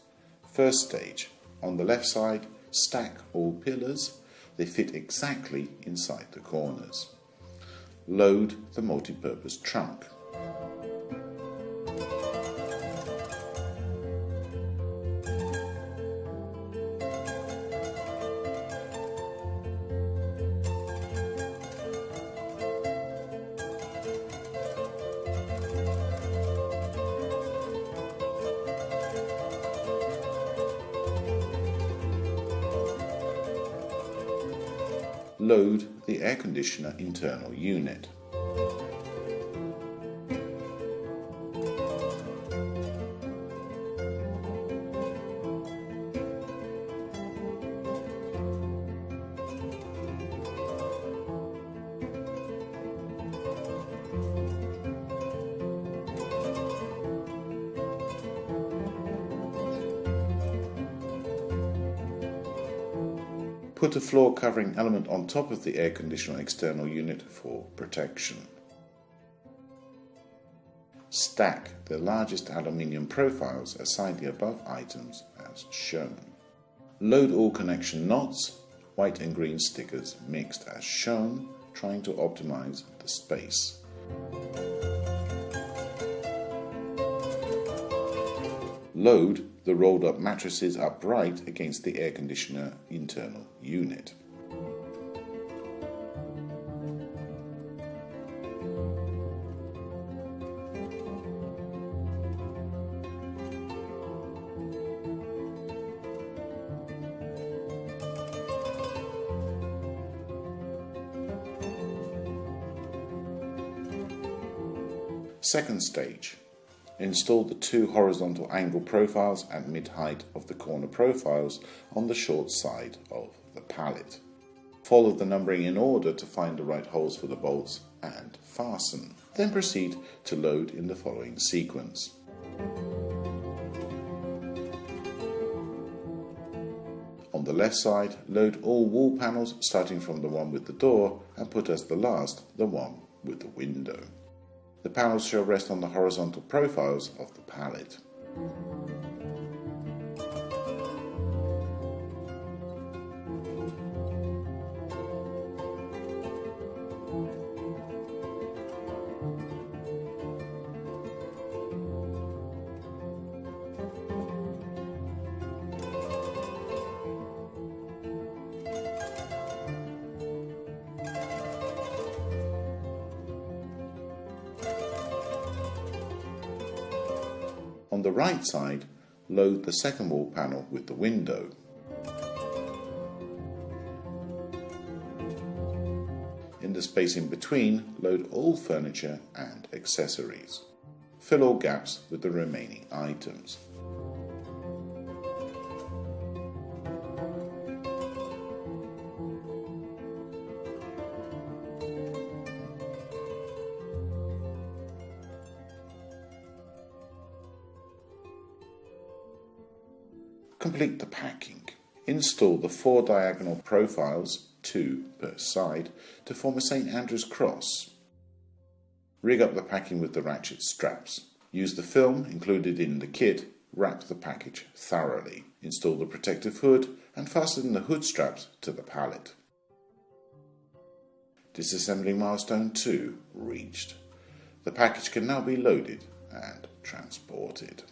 First stage. On the left side, stack all pillars. They fit exactly inside the corners. Load the multi-purpose trunk. Load the air conditioner internal unit. Put a floor covering element on top of the air conditioner external unit for protection. Stack the largest aluminium profiles aside the above items as shown. Load all connection knots, white and green stickers mixed as shown, trying to optimize the space. Load the rolled up mattresses upright against the air conditioner internal unit. Second stage. Install the two horizontal angle profiles at mid-height of the corner profiles on the short side of the pallet. Follow the numbering in order to find the right holes for the bolts and fasten. Then proceed to load in the following sequence. On the left side, load all wall panels starting from the one with the door and put as the last the one with the window. The panels shall rest on the horizontal profiles of the pallet. On the right side, load the second wall panel with the window. In the space in between, load all furniture and accessories. Fill all gaps with the remaining items. Complete the packing. Install the 4 diagonal profiles, 2 per side, to form a St. Andrew's cross. Rig up the packing with the ratchet straps. Use the film included in the kit, wrap the package thoroughly. Install the protective hood and fasten the hood straps to the pallet. Disassembling milestone 2 reached. The package can now be loaded and transported.